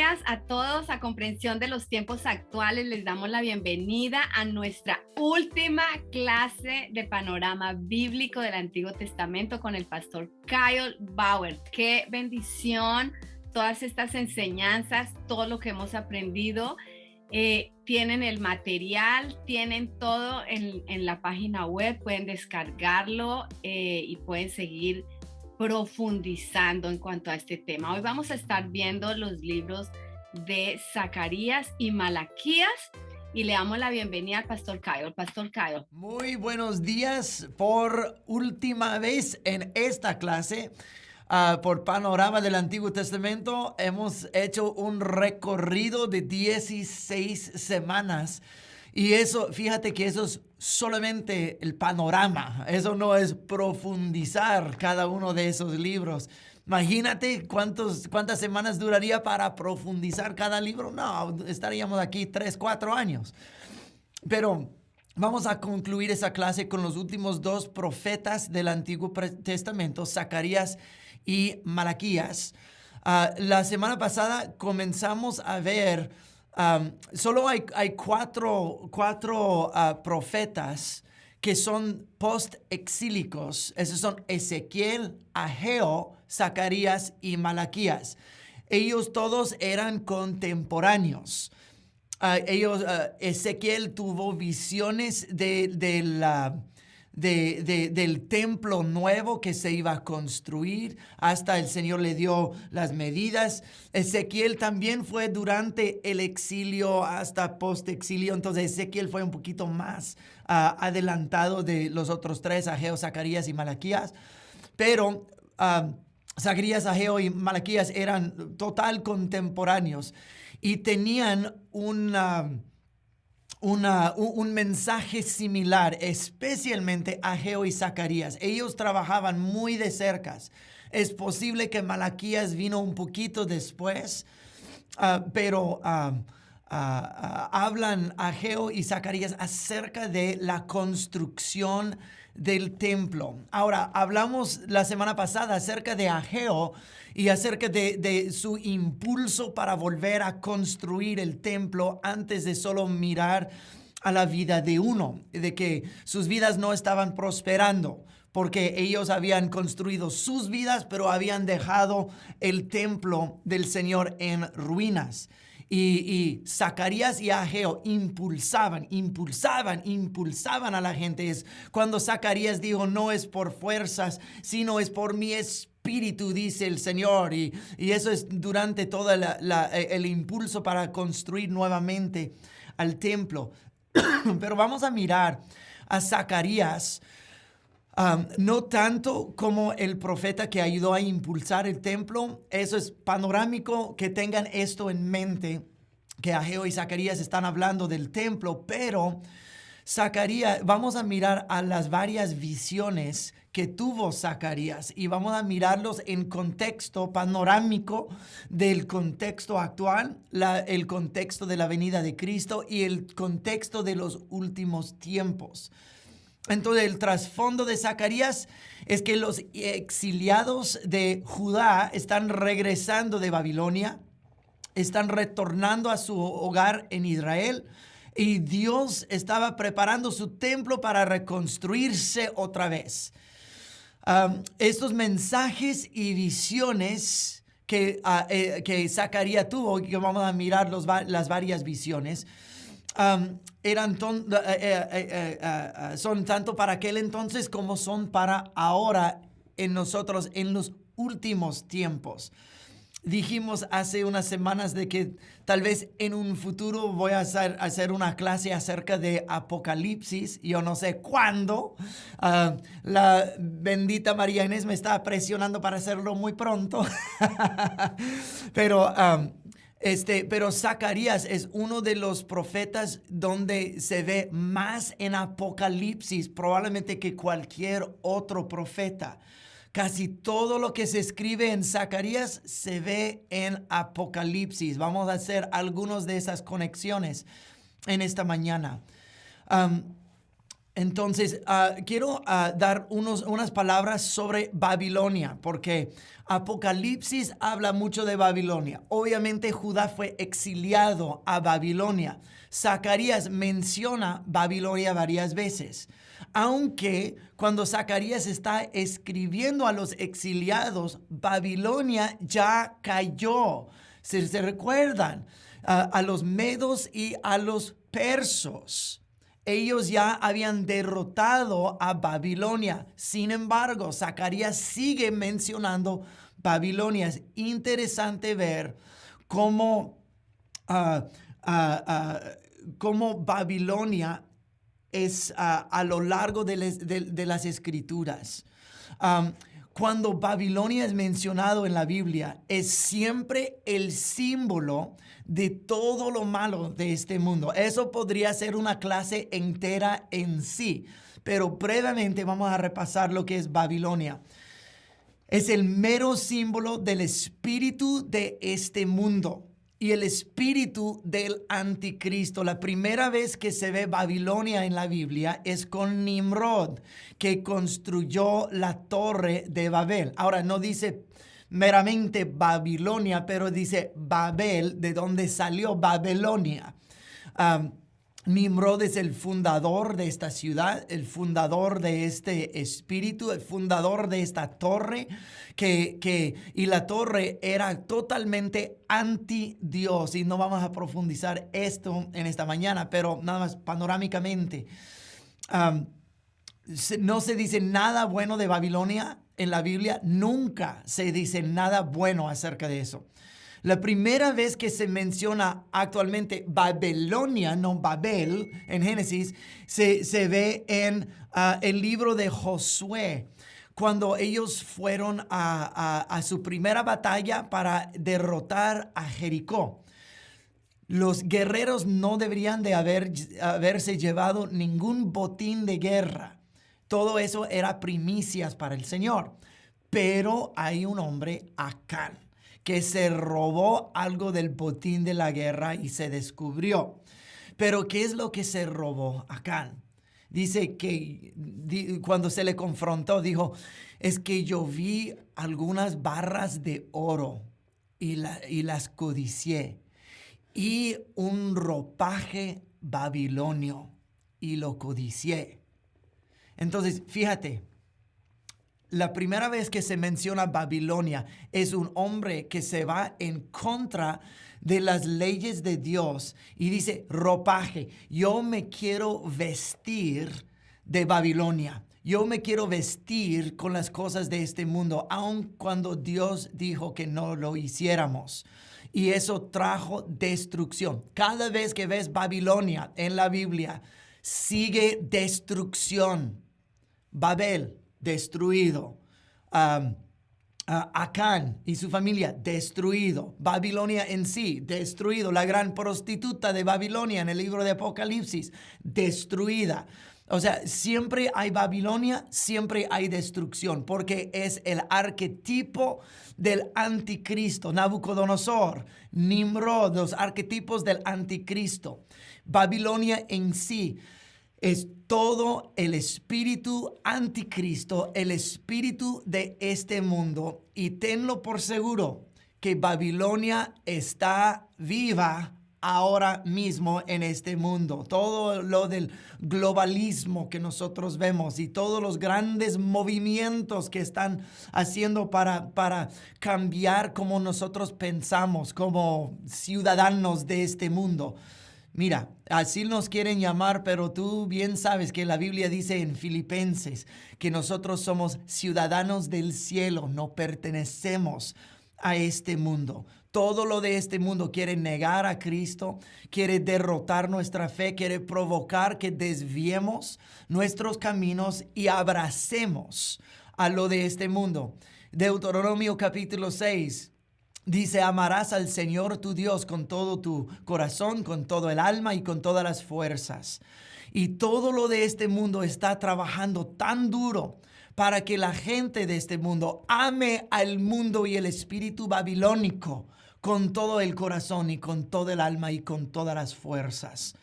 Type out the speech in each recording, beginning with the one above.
días a todos, a Comprensión de los Tiempos Actuales. Les damos la bienvenida a nuestra última clase de panorama bíblico del Antiguo Testamento con el pastor Kyle Bauer. Qué bendición todas estas enseñanzas, todo lo que hemos aprendido. Tienen el material, tienen todo en la página web, pueden descargarlo y pueden seguir profundizando en cuanto a este tema. Hoy vamos a estar viendo los libros de Zacarías y Malaquías y le damos la bienvenida al pastor Kyle. Pastor Kyle. Muy buenos días por última vez en esta clase. Por Panorama del Antiguo Testamento hemos hecho un recorrido de 16 semanas. Y eso, fíjate que eso es solamente el panorama. Eso no es profundizar cada uno de esos libros. Imagínate cuántas semanas duraría para profundizar cada libro. No, estaríamos aquí 3, 4 años. Pero vamos a concluir esa clase con los últimos dos profetas del Antiguo Testamento, Zacarías y Malaquías. La semana pasada comenzamos a ver, solo hay cuatro profetas que son post-exílicos. Esos son Ezequiel, Ageo, Zacarías y Malaquías. Ellos todos eran contemporáneos. Ezequiel tuvo visiones del templo nuevo que se iba a construir, hasta el Señor le dio las medidas. Ezequiel también fue durante el exilio hasta post-exilio, entonces Ezequiel fue un poquito más adelantado de los otros tres, Ageo, Zacarías y Malaquías, pero Zacarías, Ageo y Malaquías eran total contemporáneos y tenían un mensaje similar, especialmente Ageo y Zacarías. Ellos trabajaban muy de cerca. Es posible que Malaquías vino un poquito después, pero hablan Ageo y Zacarías acerca de la construcción del templo. Ahora, hablamos la semana pasada acerca de Ageo y acerca de su impulso para volver a construir el templo antes de solo mirar a la vida de uno, de que sus vidas no estaban prosperando, porque ellos habían construido sus vidas, pero habían dejado el templo del Señor en ruinas. Y Zacarías y Ageo impulsaban a la gente. Es cuando Zacarías dijo, no es por fuerzas, sino es por mi espíritu, dice el Señor. Y eso es durante todo el impulso para construir nuevamente al templo. Pero vamos a mirar a Zacarías, no tanto como el profeta que ayudó a impulsar el templo. Eso es panorámico, que tengan esto en mente, que Ageo y Zacarías están hablando del templo, pero Zacarías, vamos a mirar a las varias visiones que tuvo Zacarías y vamos a mirarlos en contexto panorámico del contexto actual, el contexto de la venida de Cristo y el contexto de los últimos tiempos. Entonces, el trasfondo de Zacarías es que los exiliados de Judá están regresando de Babilonia, están retornando a su hogar en Israel, y Dios estaba preparando su templo para reconstruirse otra vez. Estos mensajes y visiones que Zacarías tuvo, que vamos a mirar las varias visiones, son tanto para aquel entonces como son para ahora en nosotros en los últimos tiempos. Dijimos hace unas semanas de que tal vez en un futuro voy a hacer una clase acerca de Apocalipsis. Yo no sé cuándo. La bendita María Inés me está presionando para hacerlo muy pronto. Pero Zacarías es uno de los profetas donde se ve más en Apocalipsis probablemente que cualquier otro profeta. Casi todo lo que se escribe en Zacarías se ve en Apocalipsis. Vamos a hacer algunas de esas conexiones en esta mañana. Entonces, quiero dar unas palabras sobre Babilonia, porque Apocalipsis habla mucho de Babilonia. Obviamente Judá fue exiliado a Babilonia. Zacarías menciona Babilonia varias veces, aunque cuando Zacarías está escribiendo a los exiliados, Babilonia ya cayó. Se recuerdan a los medos y a los persos. Ellos ya habían derrotado a Babilonia. Sin embargo, Zacarías sigue mencionando Babilonia. Es interesante ver cómo, ah, cómo Babilonia es a lo largo de las escrituras. Cuando Babilonia es mencionado en la Biblia, es siempre el símbolo de todo lo malo de este mundo. Eso podría ser una clase entera en sí, pero brevemente vamos a repasar lo que es Babilonia. Es el mero símbolo del espíritu de este mundo y el espíritu del anticristo. La primera vez que se ve Babilonia en la Biblia es con Nimrod, que construyó la torre de Babel. Ahora, no dice meramente Babilonia, pero dice Babel, de donde salió Babilonia. Nimrod es el fundador de esta ciudad, el fundador de este espíritu, el fundador de esta torre, y la torre era totalmente anti Dios. Y no vamos a profundizar esto en esta mañana, pero nada más panorámicamente. No se dice nada bueno de Babilonia en la Biblia, nunca se dice nada bueno acerca de eso. La primera vez que se menciona actualmente Babilonia, no Babel, en Génesis, se ve en el libro de Josué, cuando ellos fueron a su primera batalla para derrotar a Jericó. Los guerreros no deberían de haberse llevado ningún botín de guerra. Todo eso era primicias para el Señor. Pero hay un hombre, Acán, que se robó algo del botín de la guerra y se descubrió. Pero ¿qué es lo que se robó Acán? Dice que cuando se le confrontó, dijo, es que yo vi algunas barras de oro y las codicié, y un ropaje babilonio y lo codicié. Entonces, fíjate, la primera vez que se menciona Babilonia es un hombre que se va en contra de las leyes de Dios y dice, ropaje, yo me quiero vestir de Babilonia. Yo me quiero vestir con las cosas de este mundo, aun cuando Dios dijo que no lo hiciéramos. Y eso trajo destrucción. Cada vez que ves Babilonia en la Biblia, sigue destrucción. Babel, destruido. Acán y su familia, destruido. Babilonia en sí, destruido. La gran prostituta de Babilonia en el libro de Apocalipsis, destruida. O sea, siempre hay Babilonia, siempre hay destrucción, porque es el arquetipo del anticristo. Nabucodonosor, Nimrod, los arquetipos del anticristo. Babilonia en sí es todo el espíritu anticristo, el espíritu de este mundo. Y tenlo por seguro que Babilonia está viva ahora mismo en este mundo. Todo lo del globalismo que nosotros vemos y todos los grandes movimientos que están haciendo para cambiar cómo nosotros pensamos como ciudadanos de este mundo. Mira, así nos quieren llamar, pero tú bien sabes que la Biblia dice en Filipenses que nosotros somos ciudadanos del cielo, no pertenecemos a este mundo. Todo lo de este mundo quiere negar a Cristo, quiere derrotar nuestra fe, quiere provocar que desviemos nuestros caminos y abracemos a lo de este mundo. Deuteronomio capítulo 6. Dice, amarás al Señor tu Dios con todo tu corazón, con todo el alma y con todas las fuerzas. Y todo lo de este mundo está trabajando tan duro para que la gente de este mundo ame al mundo y el espíritu babilónico con todo el corazón y con todo el alma y con todas las fuerzas.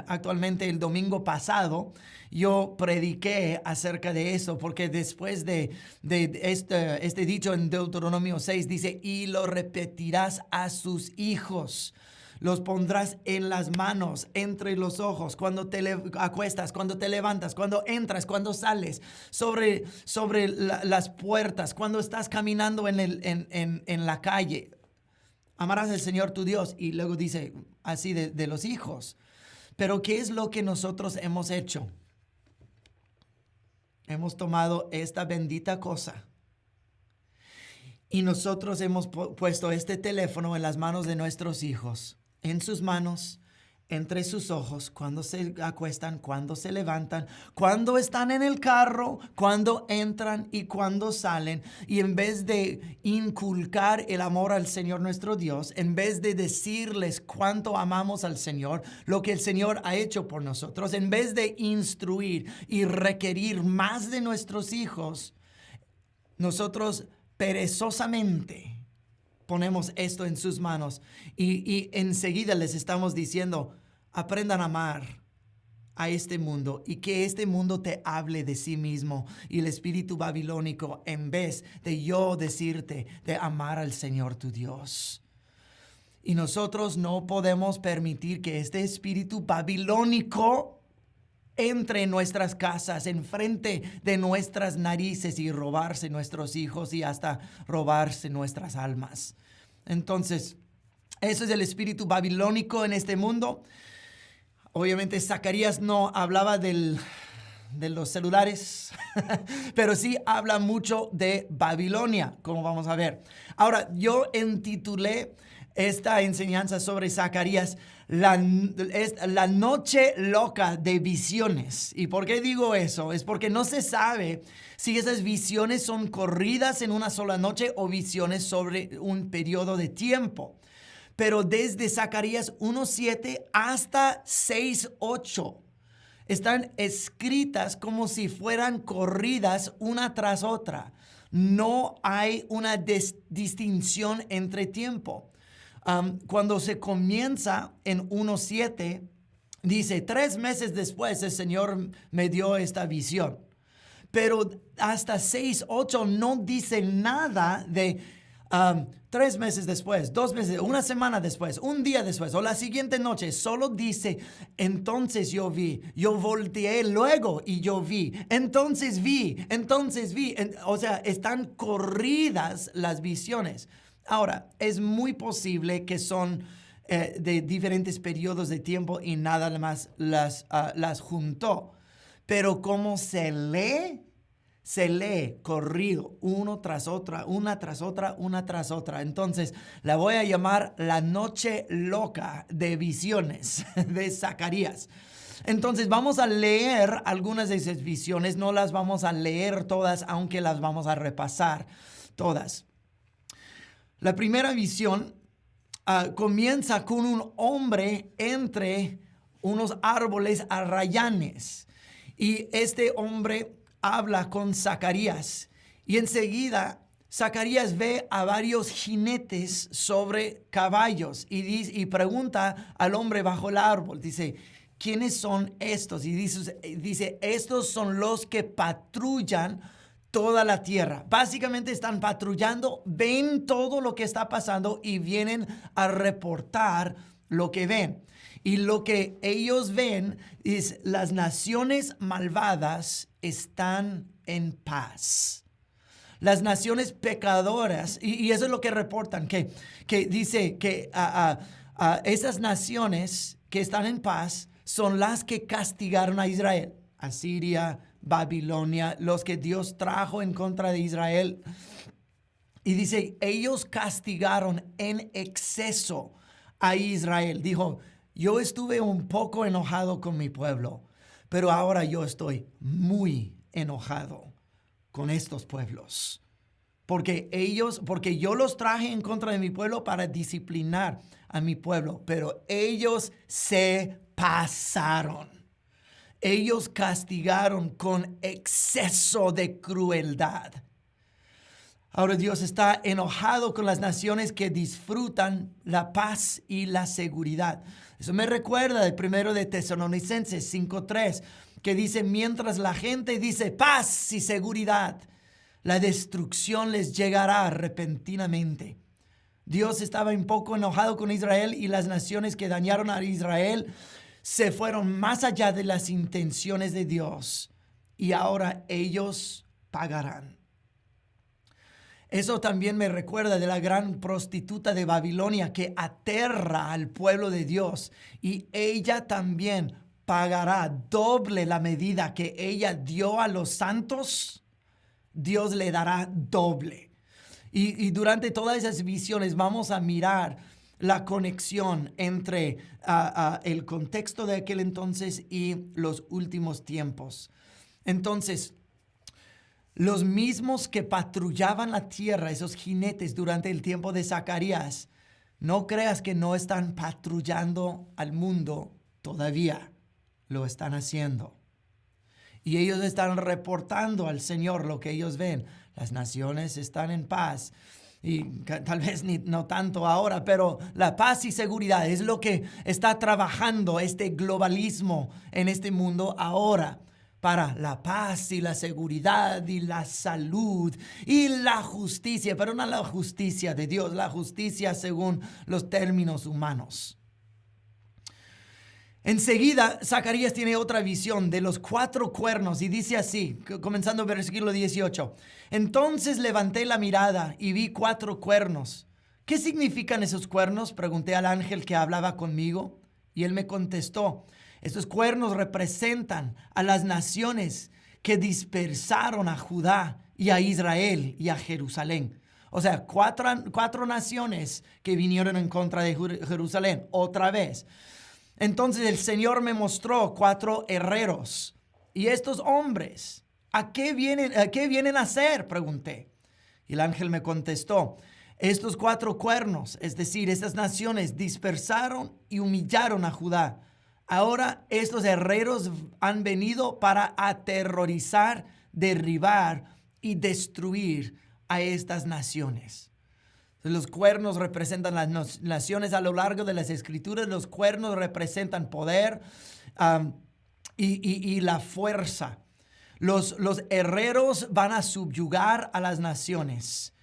actualmente el domingo pasado, yo prediqué acerca de eso, porque después de este dicho en Deuteronomio 6 dice, y lo repetirás a sus hijos. Los pondrás en las manos, entre los ojos, cuando te acuestas, cuando te levantas, cuando entras, cuando sales, sobre las puertas, cuando estás caminando en la calle. Amarás al Señor tu Dios. Y luego dice así de los hijos. Pero ¿qué es lo que nosotros hemos hecho? Hemos tomado esta bendita cosa y nosotros hemos puesto este teléfono en las manos de nuestros hijos, en sus manos, entre sus ojos, cuando se acuestan, cuando se levantan, cuando están en el carro, cuando entran y cuando salen. Y en vez de inculcar el amor al Señor nuestro Dios, en vez de decirles cuánto amamos al Señor, lo que el Señor ha hecho por nosotros, en vez de instruir y requerir más de nuestros hijos, nosotros perezosamente ponemos esto en sus manos y enseguida les estamos diciendo, aprendan a amar a este mundo y que este mundo te hable de sí mismo y el espíritu babilónico, en vez de yo decirte de amar al Señor tu Dios. Y nosotros no podemos permitir que este espíritu babilónico entre en nuestras casas, enfrente de nuestras narices y robarse nuestros hijos y hasta robarse nuestras almas. Entonces, eso es el espíritu babilónico en este mundo. Obviamente, Zacarías no hablaba de los celulares, pero sí habla mucho de Babilonia, como vamos a ver. Ahora, yo intitulé esta enseñanza sobre Zacarías la noche loca de visiones. ¿Y por qué digo eso? Es porque no se sabe si esas visiones son corridas en una sola noche o visiones sobre un periodo de tiempo. Pero desde Zacarías 1:7 hasta 6:8 están escritas como si fueran corridas una tras otra. No hay una distinción entre tiempo. Cuando se comienza en 1:7, dice, 3 meses después el Señor me dio esta visión. Pero hasta 6:8 no dice nada de 3 meses después, 2 meses, una semana después, un día después o la siguiente noche. Solo dice, entonces yo vi, yo volteé luego y yo vi, entonces vi. O sea, están corridas las visiones. Ahora, es muy posible que son de diferentes periodos de tiempo y nada más las juntó. Pero como se lee corrido, uno tras otra, una tras otra, una tras otra. Entonces, la voy a llamar la noche loca de visiones de Zacarías. Entonces, vamos a leer algunas de esas visiones. No las vamos a leer todas, aunque las vamos a repasar todas. La primera visión comienza con un hombre entre unos árboles arrayanes. Y este hombre habla con Zacarías. Y enseguida Zacarías ve a varios jinetes sobre caballos. Y pregunta al hombre bajo el árbol. Dice, ¿quiénes son estos? Y dice, estos son los que patrullan toda la tierra. Básicamente están patrullando, ven todo lo que está pasando y vienen a reportar lo que ven. Y lo que ellos ven es las naciones malvadas están en paz. Las naciones pecadoras, y eso es lo que reportan, que dice que esas naciones que están en paz son las que castigaron a Israel, Asiria, Babilonia, los que Dios trajo en contra de Israel. Y dice, ellos castigaron en exceso a Israel. Dijo, yo estuve un poco enojado con mi pueblo, pero ahora yo estoy muy enojado con estos pueblos. Porque yo los traje en contra de mi pueblo para disciplinar a mi pueblo, pero ellos se pasaron. Ellos castigaron con exceso de crueldad. Ahora Dios está enojado con las naciones que disfrutan la paz y la seguridad. Eso me recuerda del primero de Tesalonicenses 5:3, que dice, mientras la gente dice paz y seguridad, la destrucción les llegará repentinamente. Dios estaba un poco enojado con Israel y las naciones que dañaron a Israel se fueron más allá de las intenciones de Dios y ahora ellos pagarán. Eso también me recuerda de la gran prostituta de Babilonia que aterra al pueblo de Dios y ella también pagará doble la medida que ella dio a los santos. Dios le dará doble. Y durante todas esas visiones vamos a mirar la conexión entre el contexto de aquel entonces y los últimos tiempos. Entonces, los mismos que patrullaban la tierra, esos jinetes durante el tiempo de Zacarías, no creas que no están patrullando al mundo todavía. Lo están haciendo. Y ellos están reportando al Señor lo que ellos ven. Las naciones están en paz. Y tal vez no tanto ahora, pero la paz y seguridad es lo que está trabajando este globalismo en este mundo ahora. Para la paz y la seguridad y la salud y la justicia, pero no la justicia de Dios, la justicia según los términos humanos. Enseguida, Zacarías tiene otra visión de los 4 cuernos y dice así, comenzando el versículo 18. Entonces levanté la mirada y vi 4 cuernos. ¿Qué significan esos cuernos?, pregunté al ángel que hablaba conmigo, y él me contestó, estos cuernos representan a las naciones que dispersaron a Judá y a Israel y a Jerusalén. O sea, cuatro naciones que vinieron en contra de Jerusalén otra vez. Entonces el Señor me mostró 4 herreros. ¿Y estos hombres a qué vienen a hacer?, pregunté. Y el ángel me contestó, estos 4 cuernos, es decir, estas naciones dispersaron y humillaron a Judá. Ahora estos herreros han venido para aterrorizar, derribar y destruir a estas naciones. Los cuernos representan las naciones a lo largo de las escrituras. Los cuernos representan poder y la fuerza. Los herreros van a subyugar a las naciones.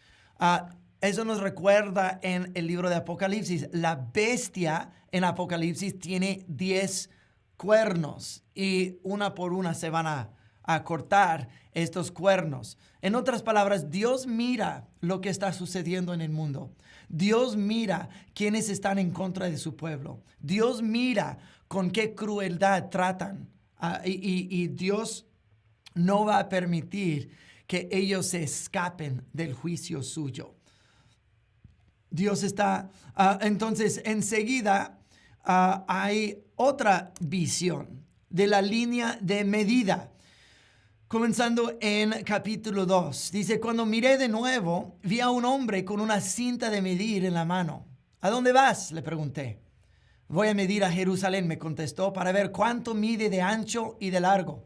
Eso nos recuerda en el libro de Apocalipsis. La bestia en Apocalipsis tiene 10 cuernos y una por una se van a cortar estos cuernos. En otras palabras, Dios mira lo que está sucediendo en el mundo. Dios mira quienes están en contra de su pueblo. Dios mira con qué crueldad tratan. Y Dios no va a permitir que ellos se escapen del juicio suyo. Dios está, entonces enseguida hay otra visión de la línea de medida. Comenzando en capítulo 2, dice, cuando miré de nuevo, vi a un hombre con una cinta de medir en la mano. ¿A dónde vas?, le pregunté. Voy a medir a Jerusalén, me contestó, para ver cuánto mide de ancho y de largo.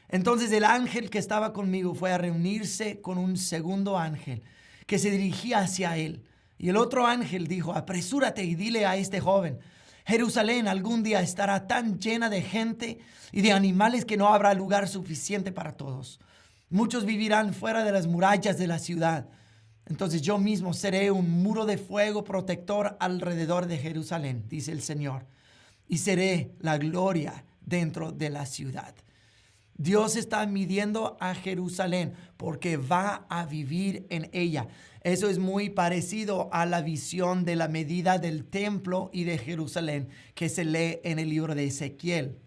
Entonces el ángel que estaba conmigo fue a reunirse con un segundo ángel que se dirigía hacia él. Y el otro ángel dijo, apresúrate y dile a este joven, Jerusalén algún día estará tan llena de gente y de animales que no habrá lugar suficiente para todos. Muchos vivirán fuera de las murallas de la ciudad. Entonces yo mismo seré un muro de fuego protector alrededor de Jerusalén, dice el Señor, y seré la gloria dentro de la ciudad. Dios está midiendo a Jerusalén porque va a vivir en ella. Eso es muy parecido a la visión de la medida del templo y de Jerusalén que se lee en el libro de Ezequiel.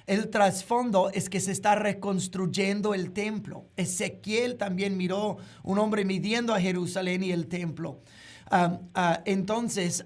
El trasfondo es que se está reconstruyendo el templo. Ezequiel también miró un hombre midiendo a Jerusalén y el templo. Entonces,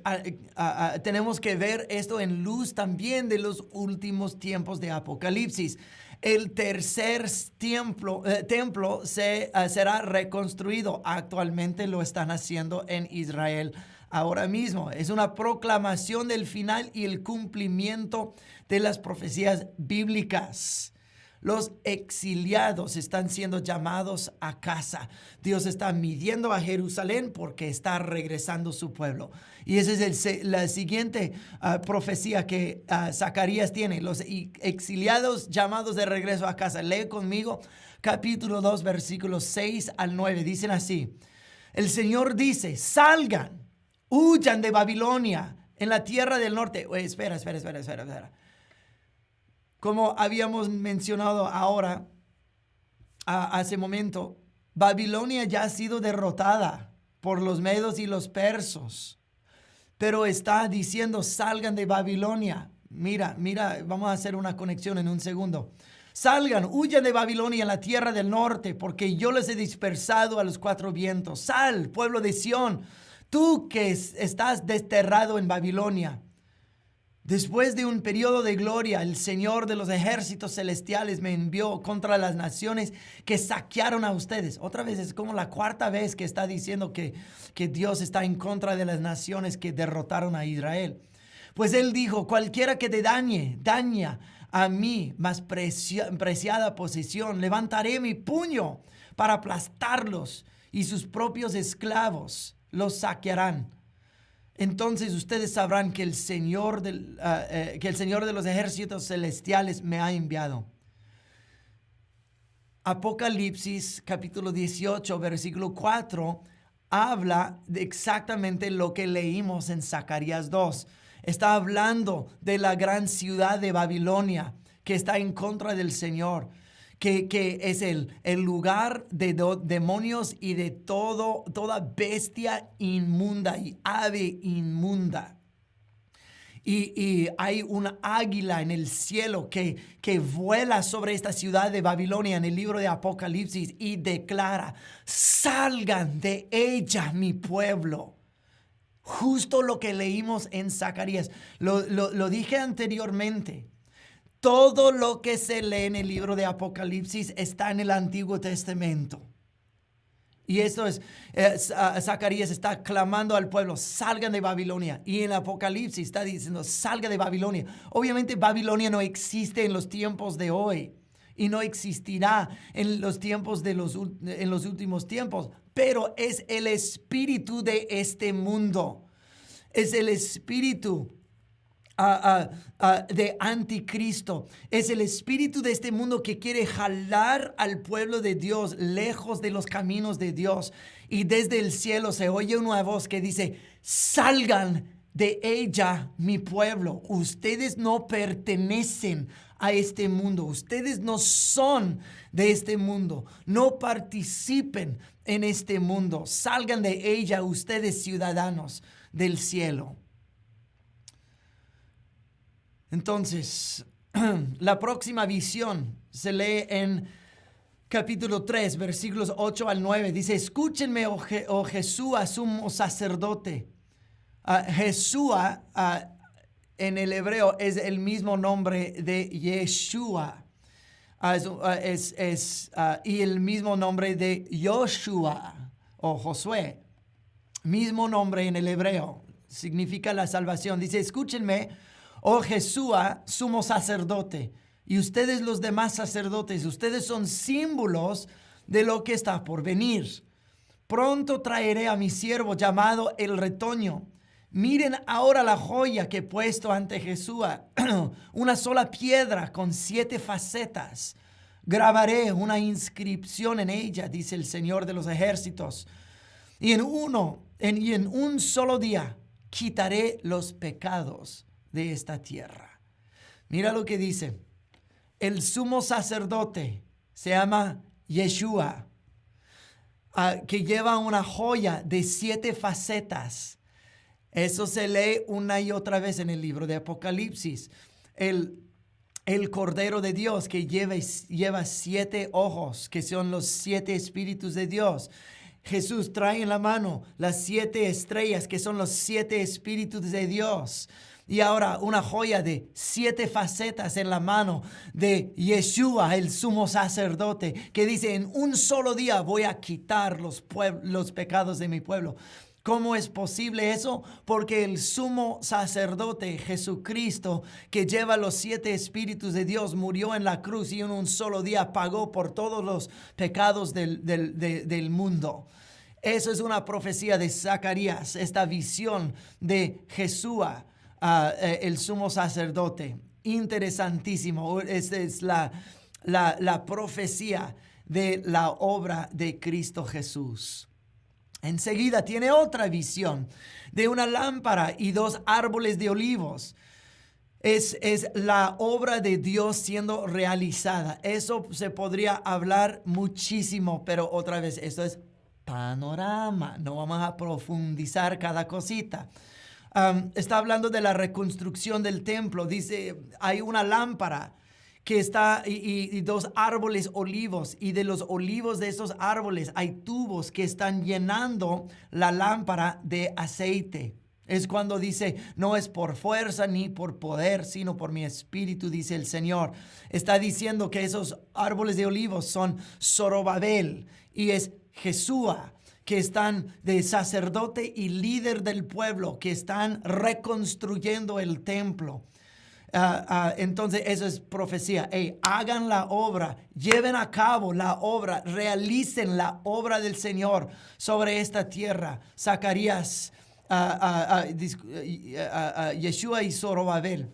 tenemos que ver esto en luz también de los últimos tiempos de Apocalipsis. El tercer templo será reconstruido. Actualmente lo están haciendo en Israel ahora mismo. Es una proclamación del final y el cumplimiento de las profecías bíblicas. Los exiliados están siendo llamados a casa. Dios está midiendo a Jerusalén porque está regresando su pueblo. Y esa es la siguiente profecía que Zacarías tiene. Los exiliados llamados de regreso a casa. Lee conmigo capítulo 2, versículos 6 al 9. Dicen así. El Señor dice, salgan, huyan de Babilonia en la tierra del norte. Espera. Como habíamos mencionado ahora, hace momento, Babilonia ya ha sido derrotada por los medos y los persos. Pero está diciendo, salgan de Babilonia. Mira, vamos a hacer una conexión en un segundo. Salgan, huyan de Babilonia en la tierra del norte, porque yo les he dispersado a los cuatro vientos. Sal, pueblo de Sión, tú que estás desterrado en Babilonia. Después de un periodo de gloria, el Señor de los ejércitos celestiales me envió contra las naciones que saquearon a ustedes. Otra vez, es como la cuarta vez que está diciendo que Dios está en contra de las naciones que derrotaron a Israel. Pues Él dijo, cualquiera que te daña a mí más preciada posesión, levantaré mi puño para aplastarlos y sus propios esclavos los saquearán. Entonces ustedes sabrán que el Señor de los ejércitos celestiales me ha enviado. Apocalipsis capítulo 18, versículo 4, habla de exactamente lo que leímos en Zacarías 2. Está hablando de la gran ciudad de Babilonia que está en contra del Señor, que es el lugar de demonios y de toda bestia inmunda y ave inmunda. Y hay una águila en el cielo que vuela sobre esta ciudad de Babilonia en el libro de Apocalipsis y declara, salgan de ella mi pueblo. Justo lo que leímos en Zacarías. Lo dije anteriormente. Todo lo que se lee en el libro de Apocalipsis está en el Antiguo Testamento. Y esto es, Zacarías está clamando al pueblo, salgan de Babilonia. Y en Apocalipsis está diciendo, salga de Babilonia. Obviamente Babilonia no existe en los tiempos de hoy. Y no existirá en los tiempos en los últimos tiempos. Pero es el espíritu de este mundo. Es el espíritu de anticristo. Es el espíritu de este mundo que quiere jalar al pueblo de Dios lejos de los caminos de Dios. Y desde el cielo se oye una voz que dice, salgan de ella mi pueblo. Ustedes no pertenecen a este mundo. Ustedes no son de este mundo. No participen en este mundo. Salgan de ella ustedes, ciudadanos del cielo. Entonces, la próxima visión se lee en capítulo 3, versículos 8 al 9. Dice, escúchenme, oh Jesús, sumo sacerdote. Jesús en el hebreo es el mismo nombre de Yeshua. Y el mismo nombre de Joshua o Josué. Mismo nombre en el hebreo. Significa la salvación. Dice, escúchenme, oh Jesús, sumo sacerdote, y ustedes los demás sacerdotes, ustedes son símbolos de lo que está por venir. Pronto traeré a mi siervo llamado el retoño. Miren ahora la joya que he puesto ante Jesús, una sola piedra con 7 facetas. Grabaré una inscripción en ella, dice el Señor de los ejércitos. Y en un solo día quitaré los pecados de esta tierra. Mira lo que dice. El sumo sacerdote se llama Yeshua, que lleva una joya de 7 facetas. Eso se lee una y otra vez en el libro de Apocalipsis. El Cordero de Dios que lleva 7 ojos, que son los 7 espíritus de Dios. Jesús trae en la mano las 7 estrellas, que son los 7 espíritus de Dios. Y ahora una joya de 7 facetas en la mano de Yeshua, el sumo sacerdote, que dice, en un solo día voy a quitar los pecados de mi pueblo. ¿Cómo es posible eso? Porque el sumo sacerdote Jesucristo, que lleva los 7 espíritus de Dios, murió en la cruz y en un solo día pagó por todos los pecados del mundo. Eso es una profecía de Zacarías, esta visión de Jesús, el sumo sacerdote. Interesantísimo. Esta es la profecía de la obra de Cristo Jesús. Enseguida tiene otra visión de una lámpara y 2 árboles de olivos. Es la obra de Dios siendo realizada. Eso se podría hablar muchísimo, pero otra vez, esto es panorama. No vamos a profundizar cada cosita. Está hablando de la reconstrucción del templo. Dice, hay una lámpara que está y 2 árboles olivos, y de los olivos de esos árboles hay tubos que están llenando la lámpara de aceite. Es cuando dice, no es por fuerza ni por poder, sino por mi espíritu, dice el Señor. Está diciendo que esos árboles de olivos son Zorobabel y es Jesúa, que están de sacerdote y líder del pueblo, que están reconstruyendo el templo. Entonces eso es profecía. Hagan la obra, lleven a cabo la obra, realicen la obra del Señor sobre esta tierra. Zacarías, Yeshua y Zorobabel.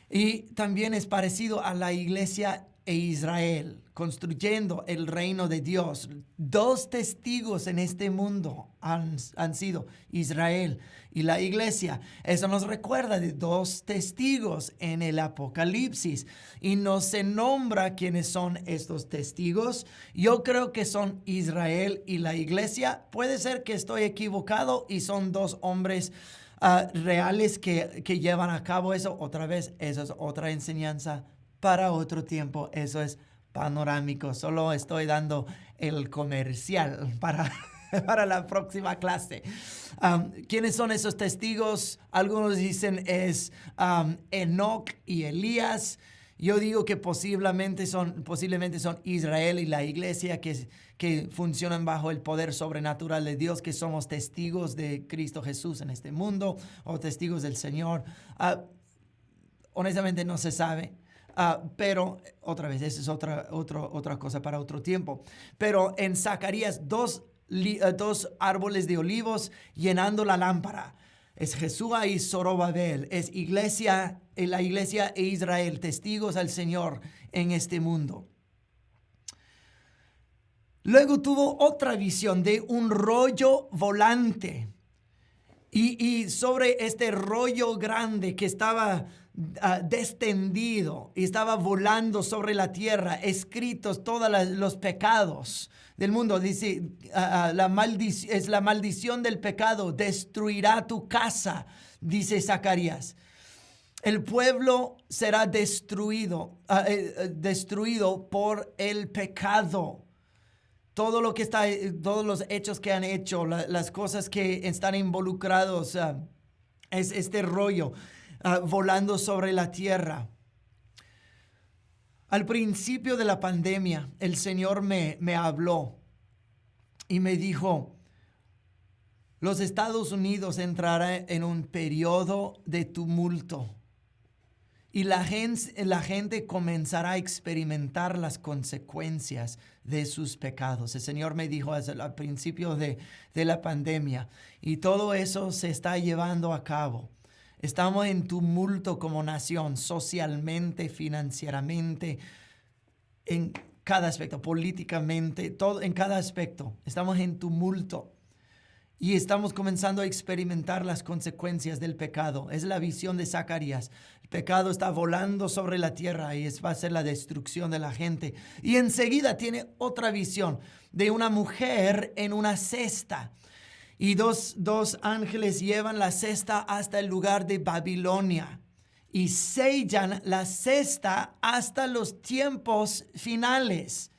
Y también es parecido a la iglesia e Israel, construyendo el reino de Dios. 2 testigos en este mundo han sido Israel y la iglesia. Eso nos recuerda de 2 testigos en el Apocalipsis. Y no se nombra quiénes son estos testigos. Yo creo que son Israel y la iglesia. Puede ser que estoy equivocado y son 2 hombres reales que llevan a cabo eso. Otra vez, eso es otra enseñanza para otro tiempo. Eso es panorámico. Solo estoy dando el comercial para la próxima clase. ¿Quiénes son esos testigos? Algunos dicen es Enoc y Elías. Yo digo que posiblemente son Israel y la iglesia que funcionan bajo el poder sobrenatural de Dios, que somos testigos de Cristo Jesús en este mundo o testigos del Señor. Honestamente no se sabe. Pero otra vez, esa es otra cosa para otro tiempo. Pero en Zacarías, 2 árboles de olivos llenando la lámpara. Es Jesúa y Zorobabel. Es la iglesia e Israel, testigos al Señor en este mundo. Luego tuvo otra visión de un rollo volante. Y sobre este rollo grande que estaba descendido y estaba volando sobre la tierra, escritos todos los pecados del mundo. Dice, es la maldición del pecado, destruirá tu casa, dice Zacarías. El pueblo será destruido por el pecado. Todo lo que todos los hechos que han hecho, las cosas que están involucrados, es este rollo volando sobre la tierra. Al principio de la pandemia, el Señor me habló y me dijo, los Estados Unidos entrarán en un periodo de tumulto. Y la gente comenzará a experimentar las consecuencias de sus pecados. El Señor me dijo al principio de la pandemia. Y todo eso se está llevando a cabo. Estamos en tumulto como nación, socialmente, financieramente, en cada aspecto, políticamente, todo, en cada aspecto. Estamos en tumulto. Y estamos comenzando a experimentar las consecuencias del pecado. Es la visión de Zacarías. El pecado está volando sobre la tierra y va a ser la destrucción de la gente. Y enseguida tiene otra visión de una mujer en una cesta. Y dos ángeles llevan la cesta hasta el lugar de Babilonia y sellan la cesta hasta los tiempos finales.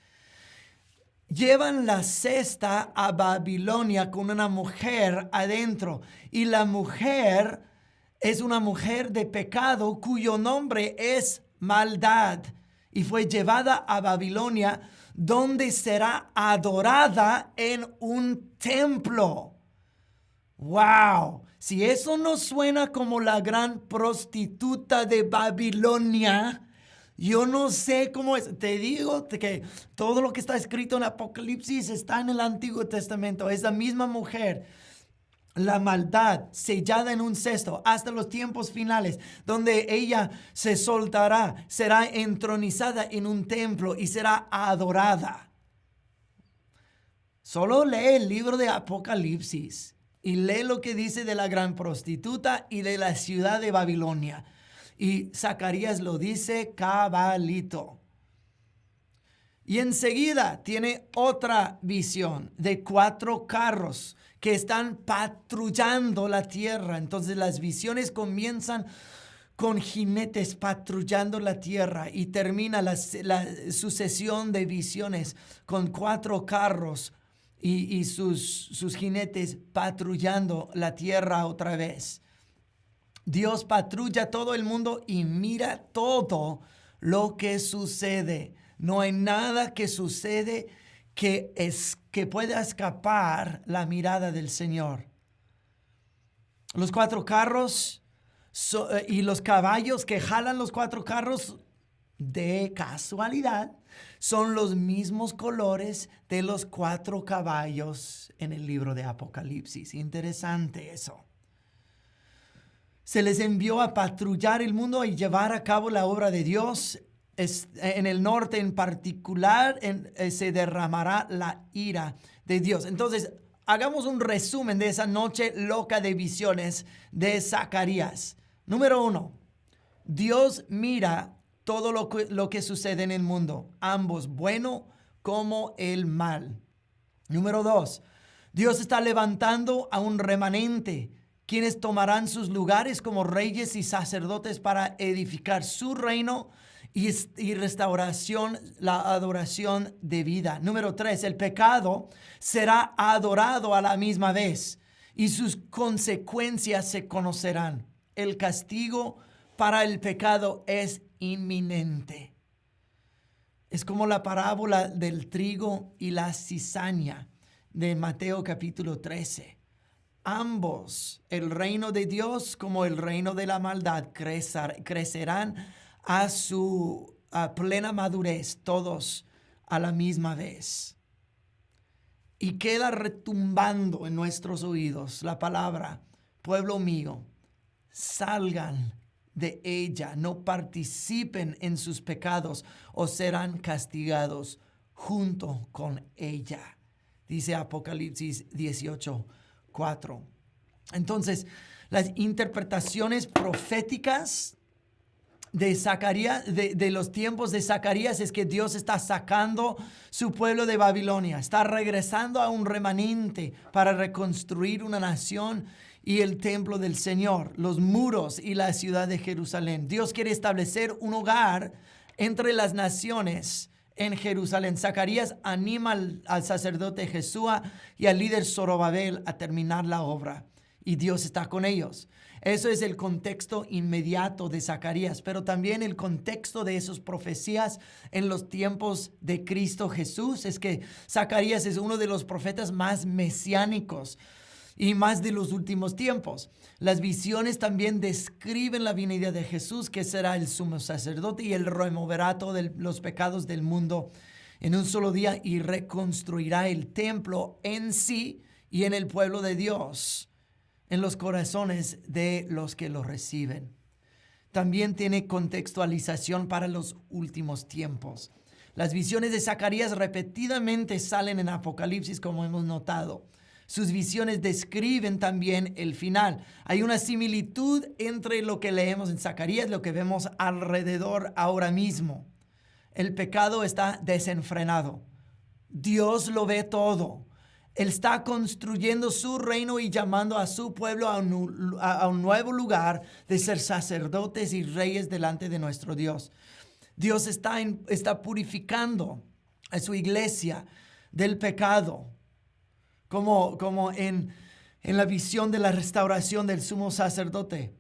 Llevan la cesta a Babilonia con una mujer adentro. Y la mujer es una mujer de pecado cuyo nombre es maldad. Y fue llevada a Babilonia, donde será adorada en un templo. ¡Wow! Si eso no suena como la gran prostituta de Babilonia, yo no sé cómo es. Te digo que todo lo que está escrito en Apocalipsis está en el Antiguo Testamento. Es la misma mujer. La maldad sellada en un cesto hasta los tiempos finales, donde ella se soltará, será entronizada en un templo y será adorada. Solo lee el libro de Apocalipsis y lee lo que dice de la gran prostituta y de la ciudad de Babilonia. Y Zacarías lo dice cabalito. Y enseguida tiene otra visión de 4 carros que están patrullando la tierra. Entonces las visiones comienzan con jinetes patrullando la tierra y termina la sucesión de visiones con 4 carros y sus jinetes patrullando la tierra otra vez. Dios patrulla todo el mundo y mira todo lo que sucede. No hay nada que sucede que pueda escapar la mirada del Señor. Los 4 carros y los caballos que jalan los 4 carros, de casualidad, son los mismos colores de los 4 caballos en el libro de Apocalipsis. Interesante eso. Se les envió a patrullar el mundo y llevar a cabo la obra de Dios. En el norte en particular se derramará la ira de Dios. Entonces, hagamos un resumen de esa noche loca de visiones de Zacarías. Número 1, Dios mira todo lo que sucede en el mundo, ambos bueno como el mal. Número 2, Dios está levantando a un remanente, quienes tomarán sus lugares como reyes y sacerdotes para edificar su reino y restauración, la adoración de vida. Número 3, el pecado será adorado a la misma vez y sus consecuencias se conocerán. El castigo para el pecado es inminente. Es como la parábola del trigo y la cizaña de Mateo capítulo 13. Ambos, el reino de Dios como el reino de la maldad, crecerán a plena madurez, todos a la misma vez. Y queda retumbando en nuestros oídos la palabra: pueblo mío, salgan de ella, no participen en sus pecados o serán castigados junto con ella. Dice Apocalipsis 18:4. Entonces, las interpretaciones proféticas de Zacarías, de los tiempos de Zacarías, es que Dios está sacando su pueblo de Babilonia, está regresando a un remanente para reconstruir una nación y el templo del Señor, los muros y la ciudad de Jerusalén. Dios quiere establecer un hogar entre las naciones en Jerusalén. Zacarías anima al sacerdote Jesúa y al líder Zorobabel a terminar la obra, y Dios está con ellos. Eso es el contexto inmediato de Zacarías, pero también el contexto de esas profecías en los tiempos de Cristo Jesús es que Zacarías es uno de los profetas más mesiánicos y más de los últimos tiempos. Las visiones también describen la venida de Jesús, que será el sumo sacerdote y él removerá todos los pecados del mundo en un solo día y reconstruirá el templo en sí y en el pueblo de Dios, en los corazones de los que lo reciben. También tiene contextualización para los últimos tiempos. Las visiones de Zacarías repetidamente salen en Apocalipsis, como hemos notado. Sus visiones describen también el final. Hay una similitud entre lo que leemos en Zacarías y lo que vemos alrededor ahora mismo. El pecado está desenfrenado. Dios lo ve todo. Él está construyendo su reino y llamando a su pueblo a un nuevo lugar de ser sacerdotes y reyes delante de nuestro Dios. Dios está purificando a su iglesia del pecado. Como en la visión de la restauración del sumo sacerdote,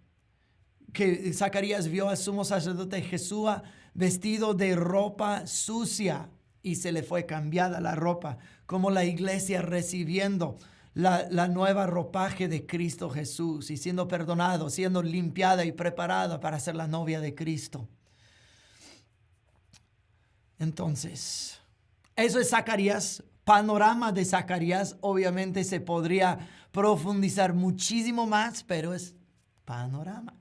que Zacarías vio al sumo sacerdote Jesúa vestido de ropa sucia y se le fue cambiada la ropa, como la iglesia recibiendo la nueva ropaje de Cristo Jesús y siendo perdonado, siendo limpiada y preparada para ser la novia de Cristo. Entonces, eso es Zacarías. Panorama de Zacarías. Obviamente se podría profundizar muchísimo más, pero es panorama.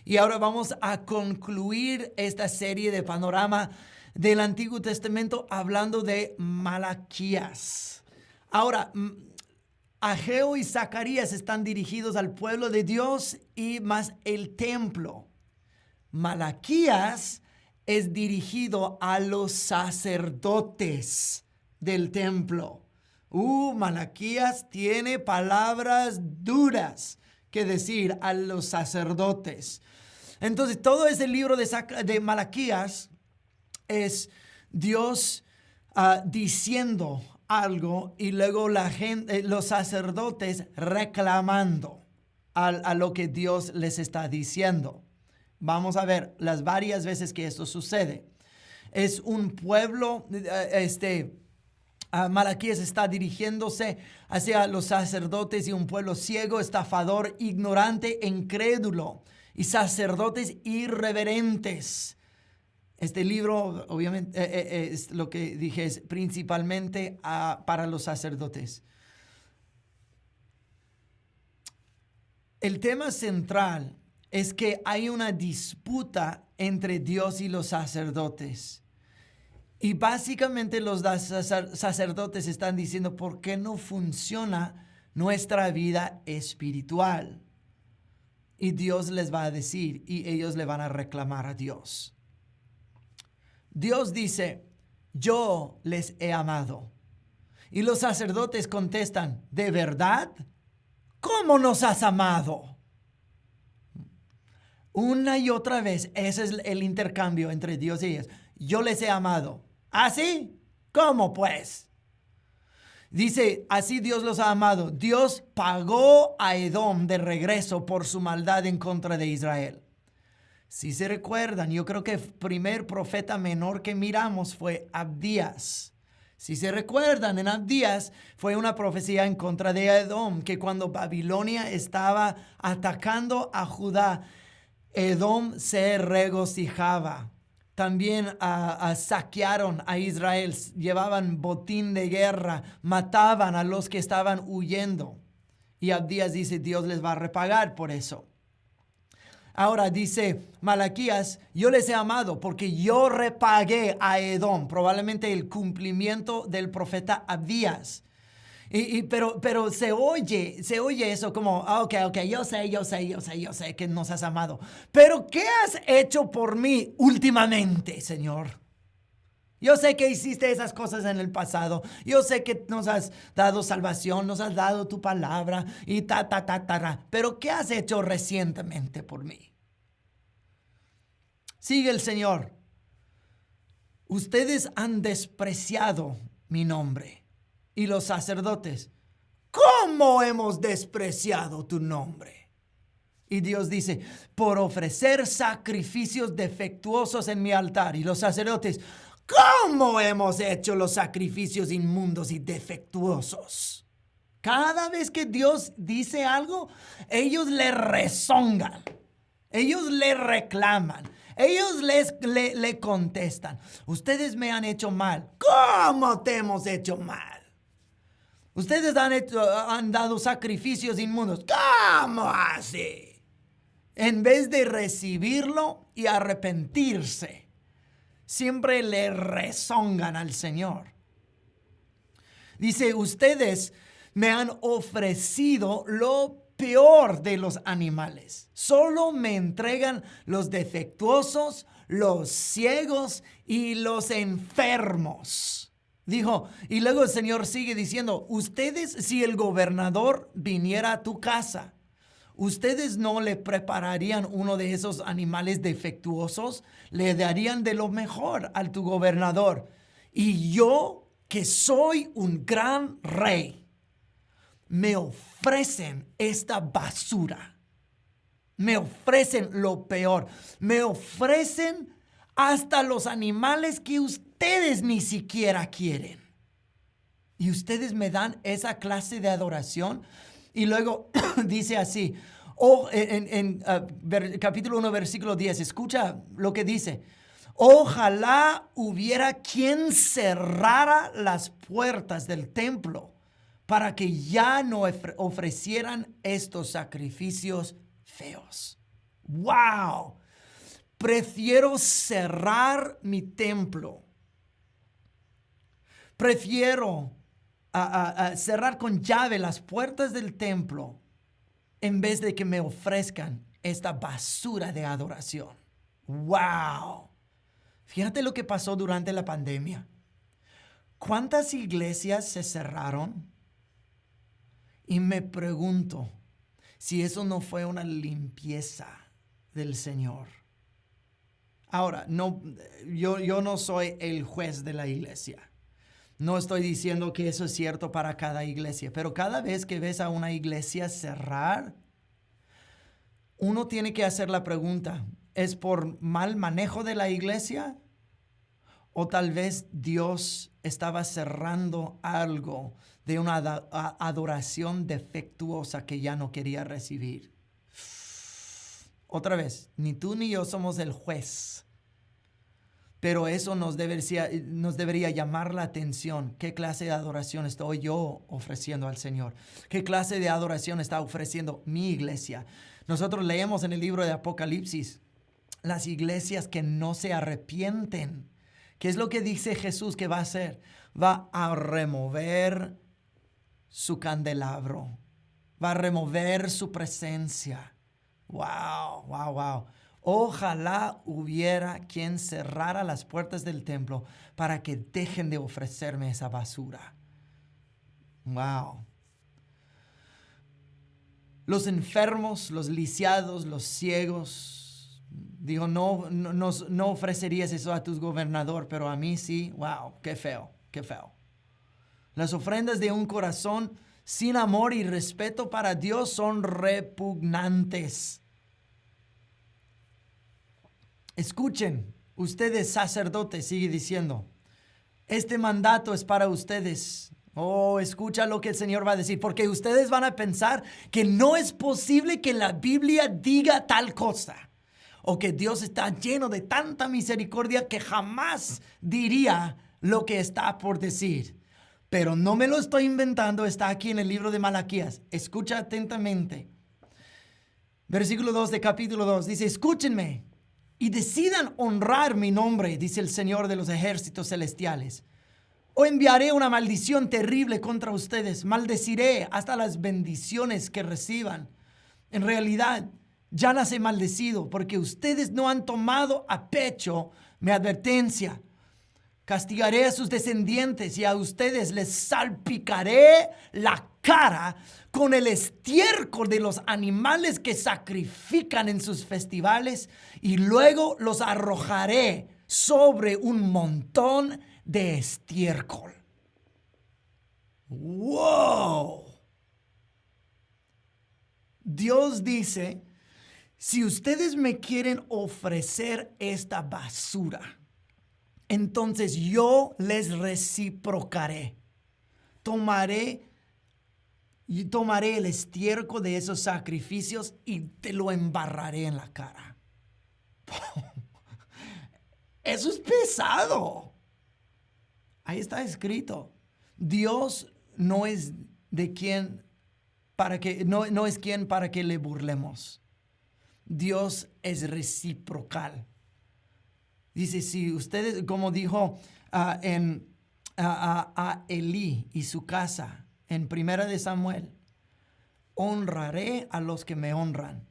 Y ahora vamos a concluir esta serie de panorama del Antiguo Testamento hablando de Malaquías. Ahora, Ageo y Zacarías están dirigidos al pueblo de Dios y más el templo. Malaquías es dirigido a los sacerdotes del templo. Malaquías tiene palabras duras que decir a los sacerdotes. Entonces, todo ese libro de Malaquías es Dios diciendo algo y luego la gente, los sacerdotes reclamando a lo que Dios les está diciendo. Vamos a ver las varias veces que esto sucede. Es un pueblo, Malaquías está dirigiéndose hacia los sacerdotes y un pueblo ciego, estafador, ignorante, incrédulo y sacerdotes irreverentes. Este libro, obviamente, es lo que dije, es principalmente para los sacerdotes. El tema central es que hay una disputa entre Dios y los sacerdotes. Y básicamente los sacerdotes están diciendo, ¿por qué no funciona nuestra vida espiritual? Y Dios les va a decir, y ellos le van a reclamar a Dios. Dios dice, yo les he amado. Y los sacerdotes contestan, ¿de verdad? ¿Cómo nos has amado? Una y otra vez, ese es el intercambio entre Dios y ellos. Yo les he amado. ¿Ah, sí? ¿Cómo pues? Dice, así Dios los ha amado. Dios pagó a Edom de regreso por su maldad en contra de Israel. Si se recuerdan, yo creo que el primer profeta menor que miramos fue Abdías. Si se recuerdan, en Abdías fue una profecía en contra de Edom, que cuando Babilonia estaba atacando a Judá, Edom se regocijaba. También saquearon a Israel, llevaban botín de guerra, mataban a los que estaban huyendo. Y Abdías dice, Dios les va a repagar por eso. Ahora dice Malaquías, yo les he amado porque yo repagué a Edom, probablemente el cumplimiento del profeta Abdías. Pero se oye eso como, ok, yo sé que nos has amado. Pero ¿qué has hecho por mí últimamente, Señor? Yo sé que hiciste esas cosas en el pasado. Yo sé que nos has dado salvación, nos has dado tu palabra y Pero ¿qué has hecho recientemente por mí? Sigue el Señor. Ustedes han despreciado mi nombre. Y los sacerdotes, ¿cómo hemos despreciado tu nombre? Y Dios dice, por ofrecer sacrificios defectuosos en mi altar. Y los sacerdotes, ¿cómo hemos hecho los sacrificios inmundos y defectuosos? Cada vez que Dios dice algo, ellos le rezongan. Ellos le reclaman. Ellos le contestan. Ustedes me han hecho mal. ¿Cómo te hemos hecho mal? Ustedes han dado sacrificios inmundos. ¿Cómo así? En vez de recibirlo y arrepentirse, siempre le rezongan al Señor. Dice, ustedes me han ofrecido lo peor de los animales. Solo me entregan los defectuosos, los ciegos y los enfermos. Dijo, y luego el Señor sigue diciendo, ustedes, si el gobernador viniera a tu casa, ¿ustedes no le prepararían uno de esos animales defectuosos? Le darían de lo mejor a tu gobernador. Y yo, que soy un gran rey, me ofrecen esta basura. Me ofrecen lo peor. Me ofrecen hasta los animales que ustedes ni siquiera quieren. Y ustedes me dan esa clase de adoración. Y luego dice así, capítulo 1, versículo 10, escucha lo que dice. Ojalá hubiera quien cerrara las puertas del templo para que ya no ofrecieran estos sacrificios feos. ¡Wow! Prefiero cerrar mi templo. Prefiero cerrar con llave las puertas del templo en vez de que me ofrezcan esta basura de adoración. ¡Wow! Fíjate lo que pasó durante la pandemia. ¿Cuántas iglesias se cerraron? Y me pregunto si eso no fue una limpieza del Señor. Ahora, yo no soy el juez de la iglesia. No estoy diciendo que eso es cierto para cada iglesia, pero cada vez que ves a una iglesia cerrar, uno tiene que hacer la pregunta, ¿es por mal manejo de la iglesia? ¿O tal vez Dios estaba cerrando algo de una adoración defectuosa que ya no quería recibir? Otra vez, ni tú ni yo somos el juez. Pero eso nos debería llamar la atención. ¿Qué clase de adoración estoy yo ofreciendo al Señor? ¿Qué clase de adoración está ofreciendo mi iglesia? Nosotros leemos en el libro de Apocalipsis las iglesias que no se arrepienten. ¿Qué es lo que dice Jesús que va a hacer? Va a remover su candelabro. Va a remover su presencia. ¡Wow! ¡Wow! ¡Wow! Ojalá hubiera quien cerrara las puertas del templo para que dejen de ofrecerme esa basura. Wow. Los enfermos, los lisiados, los ciegos. Digo, no ofrecerías eso a tu gobernador, pero a mí sí. Wow, qué feo, qué feo. Las ofrendas de un corazón sin amor y respeto para Dios son repugnantes. Escuchen, ustedes sacerdotes, sigue diciendo, este mandato es para ustedes. Oh, escucha lo que el Señor va a decir, porque ustedes van a pensar que no es posible que la Biblia diga tal cosa, o que Dios está lleno de tanta misericordia que jamás diría lo que está por decir. Pero no me lo estoy inventando, está aquí en el libro de Malaquías. Escucha atentamente. Versículo 2 de capítulo 2 dice, escúchenme y decidan honrar mi nombre, dice el Señor de los ejércitos celestiales. O enviaré una maldición terrible contra ustedes. Maldeciré hasta las bendiciones que reciban. En realidad, ya las he maldecido porque ustedes no han tomado a pecho mi advertencia. Castigaré a sus descendientes y a ustedes les salpicaré la cara con el estiércol de los animales que sacrifican en sus festivales y luego los arrojaré sobre un montón de estiércol. ¡Wow! Dios dice, si ustedes me quieren ofrecer esta basura, entonces yo les reciprocaré. Tomaré el estiércol de esos sacrificios y te lo embarraré en la cara. Eso es pesado. Ahí está escrito. Dios no es no es quien para que le burlemos. Dios es reciprocal. Dice, si ustedes, como dijo a Elí y su casa en 1 de Samuel, honraré a los que me honran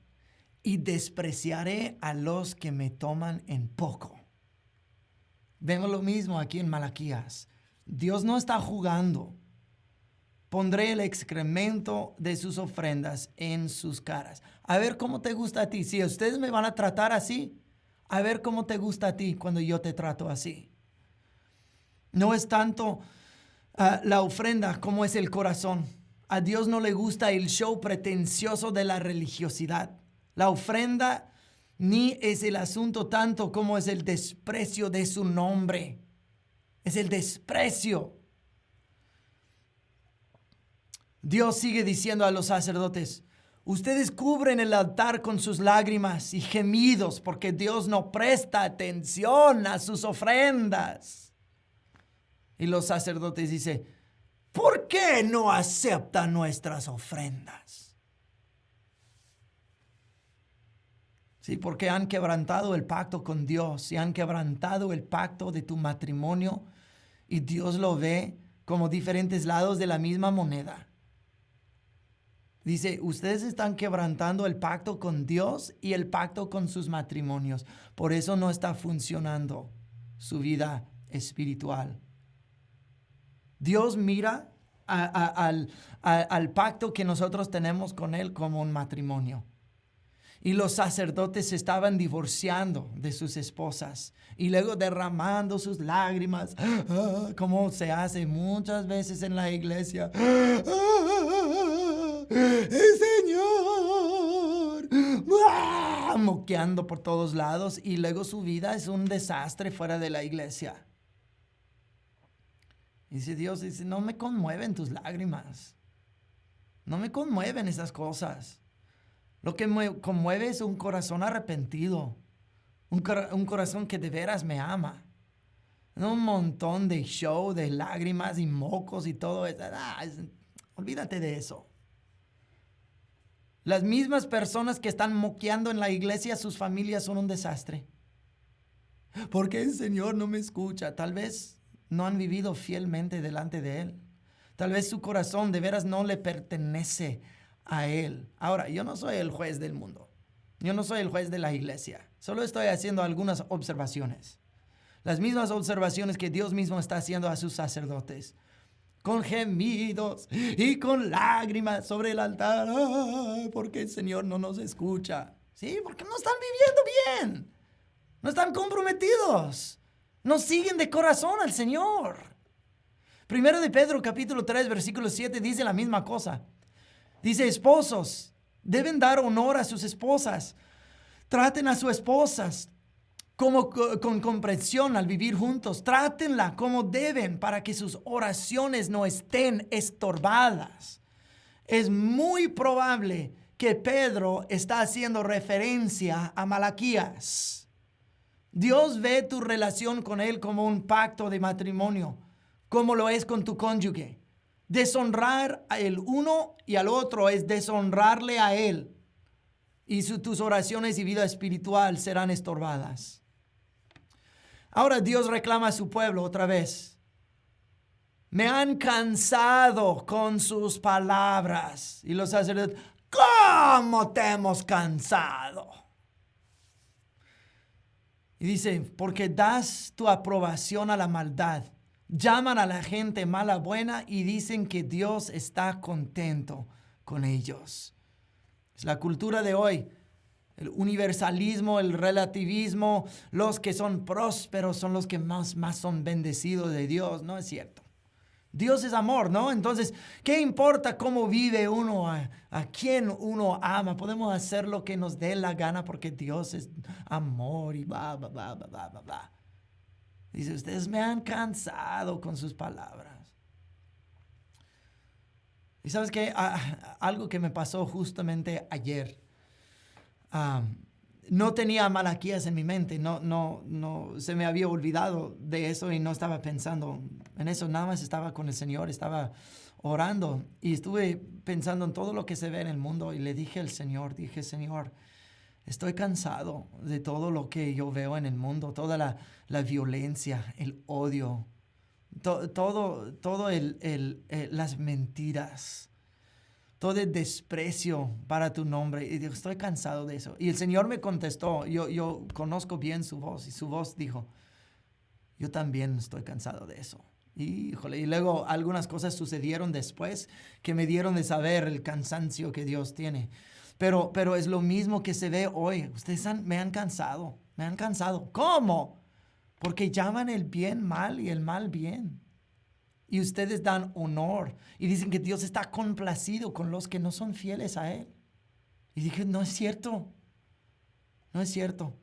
y despreciaré a los que me toman en poco. Vemos lo mismo aquí en Malaquías. Dios no está jugando. Pondré el excremento de sus ofrendas en sus caras. A ver cómo te gusta a ti. Si ustedes me van a tratar así, a ver cómo te gusta a ti cuando yo te trato así. No es tanto la ofrenda como es el corazón. A Dios no le gusta el show pretencioso de la religiosidad. La ofrenda ni es el asunto tanto como es el desprecio de su nombre. Es el desprecio. Dios sigue diciendo a los sacerdotes, ustedes cubren el altar con sus lágrimas y gemidos porque Dios no presta atención a sus ofrendas. Y los sacerdotes dicen, ¿por qué no acepta nuestras ofrendas? Sí, porque han quebrantado el pacto con Dios y han quebrantado el pacto de tu matrimonio y Dios lo ve como diferentes lados de la misma moneda. Dice, ustedes están quebrantando el pacto con Dios y el pacto con sus matrimonios. Por eso no está funcionando su vida espiritual. Dios mira al pacto que nosotros tenemos con Él como un matrimonio. Y los sacerdotes se estaban divorciando de sus esposas y luego derramando sus lágrimas, como se hace muchas veces en la iglesia. Señor, moqueando por todos lados y luego su vida es un desastre fuera de la iglesia. Y dice Dios, dice, no me conmueven tus lágrimas, no me conmueven esas cosas. Lo que me conmueve es un corazón arrepentido, un corazón que de veras me ama. No un montón de show, de lágrimas y mocos y todo eso. Olvídate de eso. Las mismas personas que están moqueando en la iglesia, sus familias son un desastre. ¿Por qué el Señor no me escucha? Tal vez no han vivido fielmente delante de Él. Tal vez su corazón de veras no le pertenece a Él. Ahora, yo no soy el juez del mundo. Yo no soy el juez de la iglesia. Solo estoy haciendo algunas observaciones. Las mismas observaciones que Dios mismo está haciendo a sus sacerdotes. Con gemidos y con lágrimas sobre el altar. Porque el Señor no nos escucha. Sí, porque no están viviendo bien. No están comprometidos. No siguen de corazón al Señor. Primero de Pedro capítulo 3 versículo 7 dice la misma cosa. Dice, esposos, deben dar honor a sus esposas. Traten a sus esposas con comprensión al vivir juntos. Trátenla como deben para que sus oraciones no estén estorbadas. Es muy probable que Pedro está haciendo referencia a Malaquías. Dios ve tu relación con él como un pacto de matrimonio, como lo es con tu cónyuge. Deshonrar al uno y al otro es deshonrarle a él. Y tus oraciones y vida espiritual serán estorbadas. Ahora Dios reclama a su pueblo otra vez. Me han cansado con sus palabras. Y los sacerdotes, ¿cómo te hemos cansado? Y dice, porque das tu aprobación a la maldad. Llaman a la gente mala buena y dicen que Dios está contento con ellos. Es la cultura de hoy. El universalismo, el relativismo, los que son prósperos son los que más son bendecidos de Dios. No es cierto. Dios es amor, ¿no? Entonces, ¿qué importa cómo vive uno, a quién uno ama? Podemos hacer lo que nos dé la gana porque Dios es amor y bla, bla, bla, bla, bla, bla. Dice, ustedes me han cansado con sus palabras. Y ¿sabes qué? Algo que me pasó justamente ayer. No tenía Malaquías en mi mente. No, se me había olvidado de eso y no estaba pensando en eso. Nada más estaba con el Señor, estaba orando. Y estuve pensando en todo lo que se ve en el mundo. Y le dije al Señor, Señor, estoy cansado de todo lo que yo veo en el mundo, toda la violencia, el odio, todo las mentiras, todo el desprecio para tu nombre. Y digo, estoy cansado de eso. Y el Señor me contestó, yo conozco bien su voz, y su voz dijo, yo también estoy cansado de eso. Híjole, y luego algunas cosas sucedieron después que me dieron de saber el cansancio que Dios tiene. Pero es lo mismo que se ve hoy. Ustedes me han cansado. ¿Cómo? Porque llaman el bien mal y el mal bien. Y ustedes dan honor. Y dicen que Dios está complacido con los que no son fieles a Él. Y dije, no es cierto. No es cierto.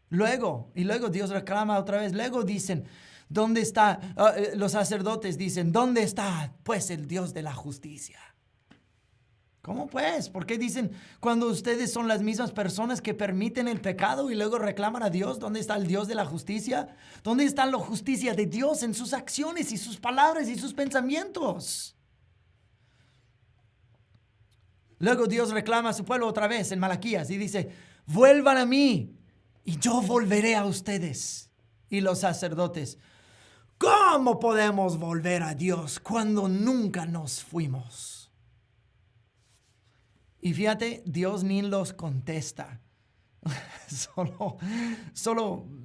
Luego Dios reclama otra vez. Luego dicen, ¿Dónde está? Los sacerdotes dicen, ¿dónde está pues el Dios de la justicia? ¿Cómo pues? ¿Por qué dicen cuando ustedes son las mismas personas que permiten el pecado y luego reclaman a Dios? ¿Dónde está el Dios de la justicia? ¿Dónde está la justicia de Dios en sus acciones y sus palabras y sus pensamientos? Luego Dios reclama a su pueblo otra vez en Malaquías y dice, vuelvan a mí y yo volveré a ustedes. Y los sacerdotes, ¿cómo podemos volver a Dios cuando nunca nos fuimos? Y fíjate, Dios ni los contesta. Solo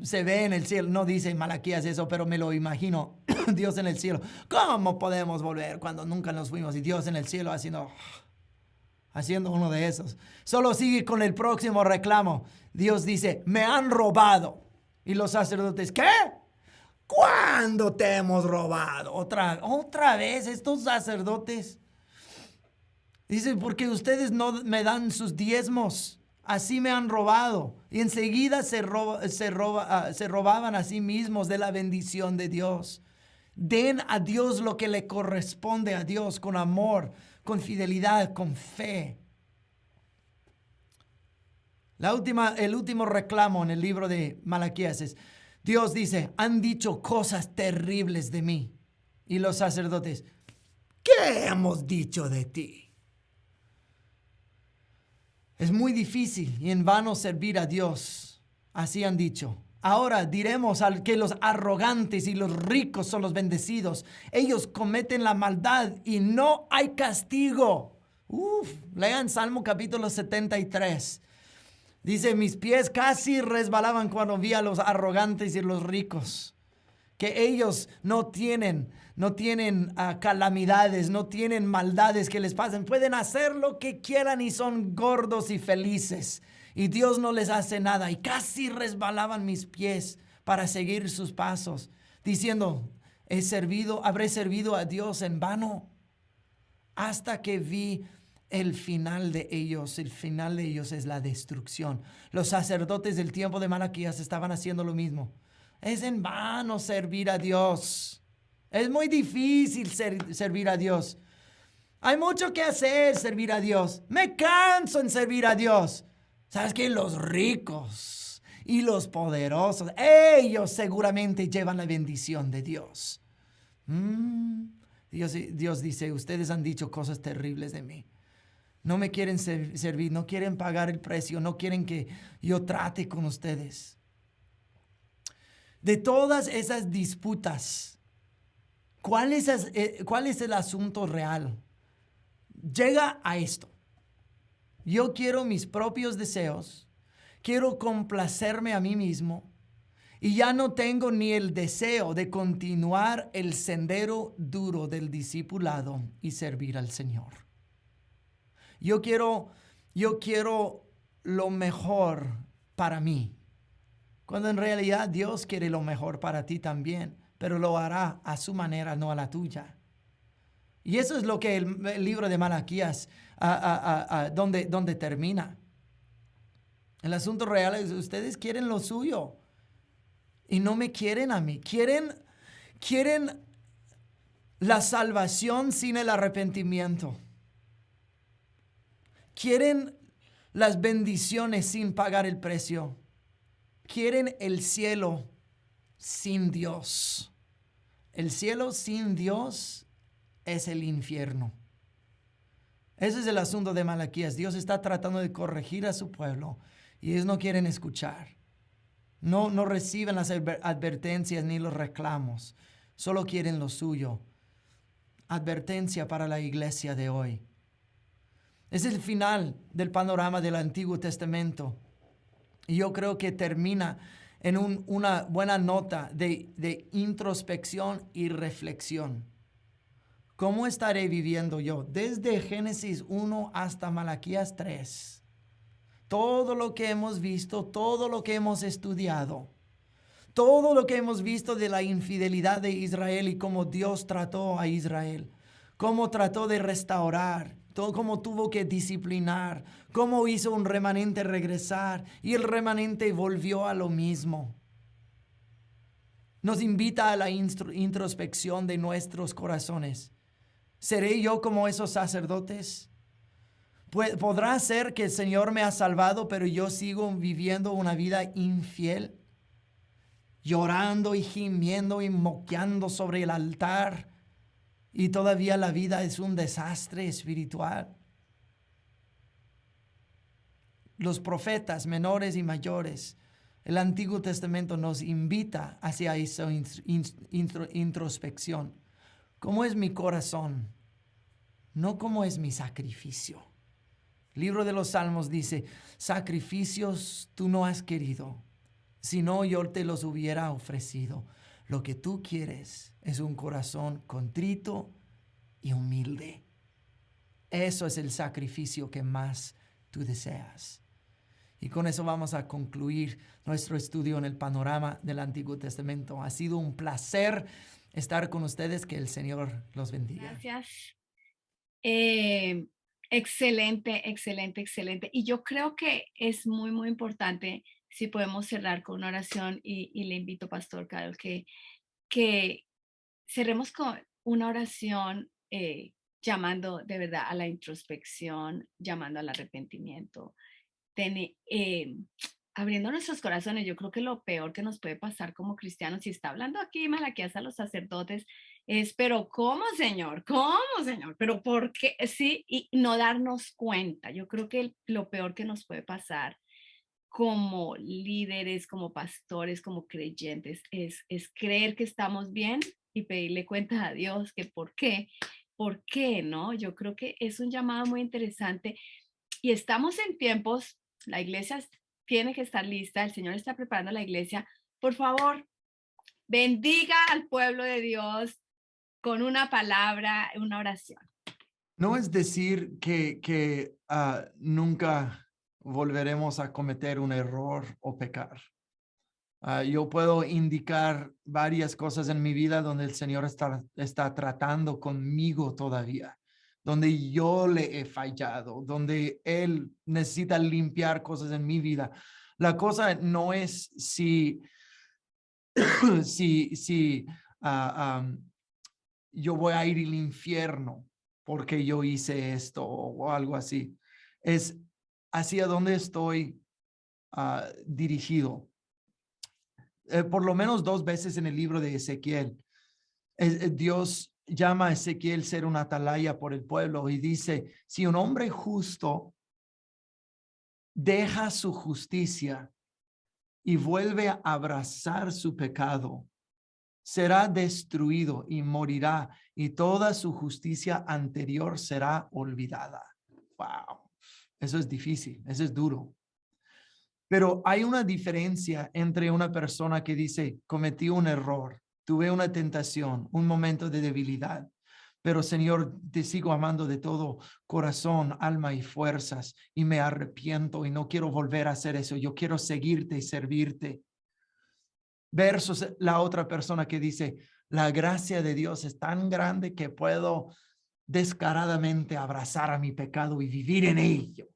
se ve en el cielo. No dice Malaquías eso, pero me lo imagino. Dios en el cielo. ¿Cómo podemos volver cuando nunca nos fuimos? Y Dios en el cielo haciendo uno de esos. Solo sigue con el próximo reclamo. Dios dice, me han robado. Y los sacerdotes, ¿qué? ¿Cuándo te hemos robado? Otra vez estos sacerdotes. Dice, porque ustedes no me dan sus diezmos. Así me han robado. Y enseguida se robaban a sí mismos de la bendición de Dios. Den a Dios lo que le corresponde a Dios con amor, con fidelidad, con fe. El último reclamo en el libro de Malaquías es, Dios dice, han dicho cosas terribles de mí. Y los sacerdotes, ¿qué hemos dicho de ti? Es muy difícil y en vano servir a Dios. Así han dicho. Ahora diremos al que los arrogantes y los ricos son los bendecidos. Ellos cometen la maldad y no hay castigo. Lean Salmo capítulo 73. Dice, mis pies casi resbalaban cuando vi a los arrogantes y los ricos. Que ellos no tienen calamidades, no tienen maldades que les pasen. Pueden hacer lo que quieran y son gordos y felices. Y Dios no les hace nada. Y casi resbalaban mis pies para seguir sus pasos. Diciendo, habré servido a Dios en vano. Hasta que vi el final de ellos. El final de ellos es la destrucción. Los sacerdotes del tiempo de Malaquías estaban haciendo lo mismo. Es en vano servir a Dios. Es muy difícil servir a Dios. Hay mucho que hacer servir a Dios. Me canso en servir a Dios. ¿Sabes qué? Los ricos y los poderosos, ellos seguramente llevan la bendición de Dios. Dios dice, ustedes han dicho cosas terribles de mí. No me quieren servir, no quieren pagar el precio, no quieren que yo trate con ustedes. De todas esas disputas, ¿cuál es el asunto real? Llega a esto. Yo quiero mis propios deseos, quiero complacerme a mí mismo y ya no tengo ni el deseo de continuar el sendero duro del discipulado y servir al Señor. Yo quiero lo mejor para mí. Cuando en realidad Dios quiere lo mejor para ti también, pero lo hará a su manera, no a la tuya. Y eso es lo que el libro de Malaquías, donde termina. El asunto real es, ustedes quieren lo suyo y no me quieren a mí. Quieren la salvación sin el arrepentimiento. Quieren las bendiciones sin pagar el precio. Quieren el cielo sin Dios. El cielo sin Dios es el infierno. Ese es el asunto de Malaquías. Dios está tratando de corregir a su pueblo y ellos no quieren escuchar. No reciben las advertencias ni los reclamos. Solo quieren lo suyo. Advertencia para la iglesia de hoy. Es el final del panorama del Antiguo Testamento. Y yo creo que termina en una buena nota de introspección y reflexión. ¿Cómo estaré viviendo yo? Desde Génesis 1 hasta Malaquías 3. Todo lo que hemos visto, todo lo que hemos estudiado, todo lo que hemos visto de la infidelidad de Israel y cómo Dios trató a Israel, cómo trató de restaurar, cómo tuvo que disciplinar, cómo hizo un remanente regresar y el remanente volvió a lo mismo. nos invita a la introspección de nuestros corazones. ¿Seré yo como esos sacerdotes? ¿Podrá ser que el Señor me ha salvado, pero yo sigo viviendo una vida infiel? Llorando y gimiendo y moqueando sobre el altar, y todavía la vida es un desastre espiritual. Los profetas menores y mayores, el Antiguo Testamento nos invita hacia esa introspección. ¿Cómo es mi corazón? No cómo es mi sacrificio. El libro de los Salmos dice, sacrificios tú no has querido, sino yo te los hubiera ofrecido. Lo que tú quieres es un corazón contrito y humilde. Eso es el sacrificio que más tú deseas. Y con eso vamos a concluir nuestro estudio en el panorama del Antiguo Testamento. Ha sido un placer estar con ustedes. Que el Señor los bendiga. Gracias. Excelente, excelente, excelente. Y yo creo que es muy, muy importante si podemos cerrar con una oración y le invito, Pastor Carol, que cerremos con una oración llamando de verdad a la introspección, llamando al arrepentimiento, abriendo nuestros corazones. Yo creo que lo peor que nos puede pasar como cristianos, y está hablando aquí Malaquías a los sacerdotes, es, pero ¿cómo, Señor? ¿Cómo, Señor? ¿Pero por qué? Sí, y no darnos cuenta. Yo creo que lo peor que nos puede pasar como líderes, como pastores, como creyentes, es creer que estamos bien y pedirle cuentas a Dios que por qué, ¿no? Yo creo que es un llamado muy interesante y estamos en tiempos, la iglesia tiene que estar lista, el Señor está preparando la iglesia. Por favor, bendiga al pueblo de Dios con una palabra, una oración. No es decir que nunca volveremos a cometer un error o pecar. Yo puedo indicar varias cosas en mi vida donde el Señor está tratando conmigo todavía, donde yo le he fallado, donde Él necesita limpiar cosas en mi vida. La cosa no es si yo voy a ir al infierno porque yo hice esto o algo así. Es hacia dónde estoy dirigido. Por lo menos 2 veces en el libro de Ezequiel, Dios llama a Ezequiel ser una atalaya por el pueblo y dice, si un hombre justo deja su justicia y vuelve a abrazar su pecado, será destruido y morirá, y toda su justicia anterior será olvidada. Wow, eso es difícil, eso es duro. Pero hay una diferencia entre una persona que dice, cometí un error, tuve una tentación, un momento de debilidad, pero Señor, te sigo amando de todo corazón, alma y fuerzas, y me arrepiento y no quiero volver a hacer eso. Yo quiero seguirte y servirte. Versus la otra persona que dice, la gracia de Dios es tan grande que puedo descaradamente abrazar a mi pecado y vivir en ello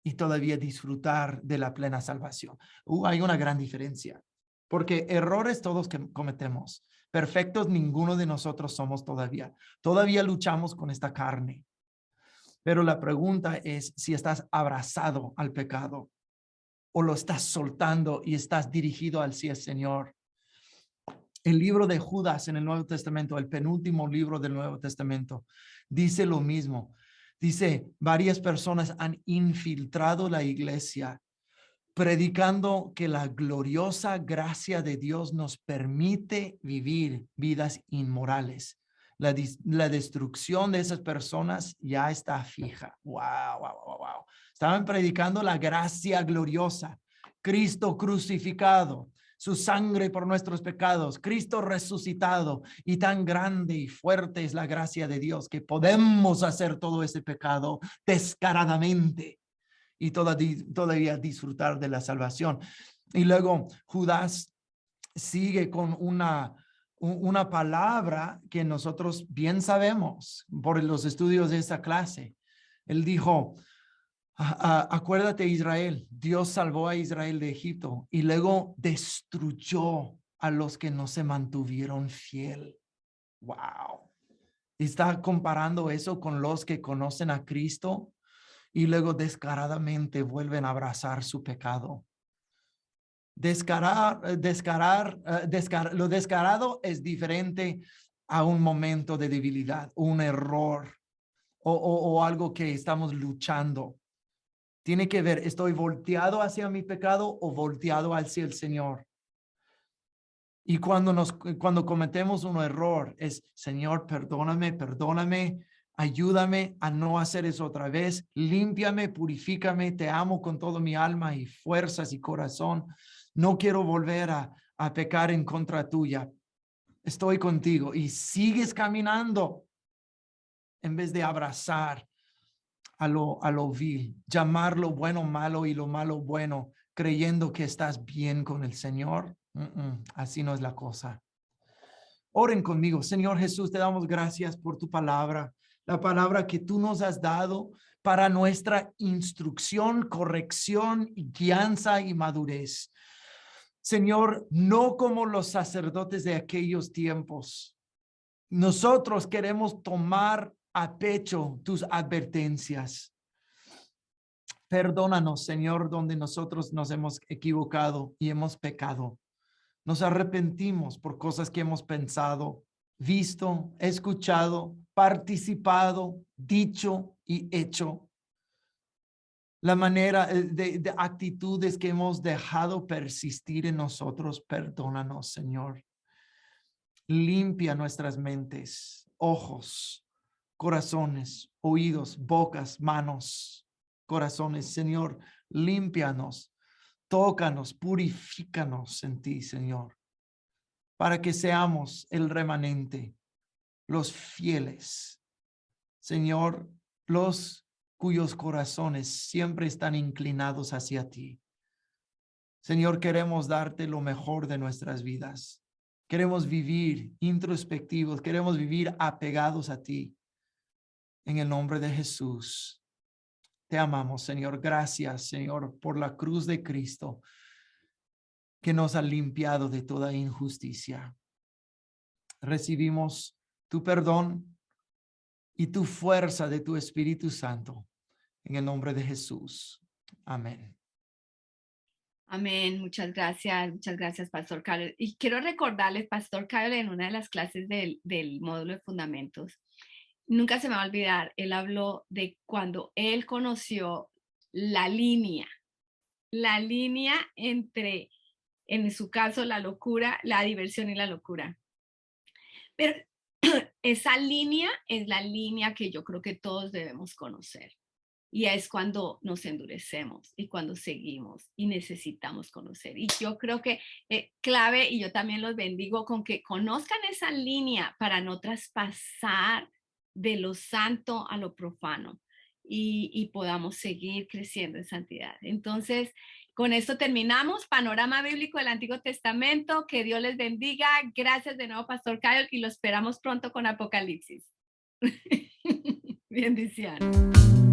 y todavía disfrutar de la plena salvación. Hay una gran diferencia, porque errores todos que cometemos, perfectos ninguno de nosotros somos todavía. Todavía luchamos con esta carne. Pero la pregunta es si estás abrazado al pecado o lo estás soltando y estás dirigido al sí, Señor. El libro de Judas en el Nuevo Testamento, el penúltimo libro del Nuevo Testamento, dice lo mismo. Dice, varias personas han infiltrado la iglesia, predicando que la gloriosa gracia de Dios nos permite vivir vidas inmorales. La destrucción de esas personas ya está fija. Wow, wow, wow, wow. Estaban predicando la gracia gloriosa, Cristo crucificado, su sangre por nuestros pecados, Cristo resucitado, y tan grande y fuerte es la gracia de Dios que podemos hacer todo ese pecado descaradamente y todavía disfrutar de la salvación. Y luego Judas sigue con una palabra que nosotros bien sabemos por los estudios de esta clase. Él dijo, acuérdate, Israel, Dios salvó a Israel de Egipto y luego destruyó a los que no se mantuvieron fiel. Wow. Está comparando eso con los que conocen a Cristo y luego descaradamente vuelven a abrazar su pecado. Lo descarado es diferente a un momento de debilidad, un error o algo que estamos luchando. Tiene que ver, ¿estoy volteado hacia mi pecado o volteado hacia el Señor? Y cuando cometemos un error, es, Señor, perdóname, ayúdame a no hacer eso otra vez, límpiame, purifícame, te amo con todo mi alma y fuerzas y corazón. No quiero volver a pecar en contra tuya. Estoy contigo y sigues caminando en vez de abrazar a lo vil, llamar lo bueno malo y lo malo bueno, creyendo que estás bien con el Señor. Así no es la cosa. Oren conmigo. Señor Jesús, te damos gracias por tu palabra, la palabra que tú nos has dado para nuestra instrucción, corrección, guianza y madurez. Señor, no como los sacerdotes de aquellos tiempos. Nosotros queremos tomar a pecho tus advertencias. Perdónanos, Señor, donde nosotros nos hemos equivocado y hemos pecado. Nos arrepentimos por cosas que hemos pensado, visto, escuchado, participado, dicho y hecho. La manera de actitudes que hemos dejado persistir en nosotros, perdónanos, Señor. Limpia nuestras mentes, ojos, corazones, oídos, bocas, manos, corazones. Señor, límpianos, tócanos, purifícanos en ti, Señor, para que seamos el remanente, los fieles, Señor, los cuyos corazones siempre están inclinados hacia ti. Señor, queremos darte lo mejor de nuestras vidas. Queremos vivir introspectivos, queremos vivir apegados a ti. En el nombre de Jesús, te amamos, Señor. Gracias, Señor, por la cruz de Cristo que nos ha limpiado de toda injusticia. Recibimos tu perdón y tu fuerza de tu Espíritu Santo. En el nombre de Jesús. Amén. Amén. Muchas gracias, Pastor Carol. Y quiero recordarles, Pastor Carol, en una de las clases del módulo de fundamentos, nunca se me va a olvidar, él habló de cuando él conoció la línea entre, en su caso, la locura, la diversión y la locura. Pero esa línea es la línea que yo creo que todos debemos conocer. Y es cuando nos endurecemos y cuando seguimos y necesitamos conocer. Y yo creo que clave, y yo también los bendigo con que conozcan esa línea para no traspasar de lo santo a lo profano y podamos seguir creciendo en santidad. Entonces, con esto terminamos. Panorama bíblico del Antiguo Testamento. Que Dios les bendiga. Gracias de nuevo, Pastor Kyle, y lo esperamos pronto con Apocalipsis. Bendiciones.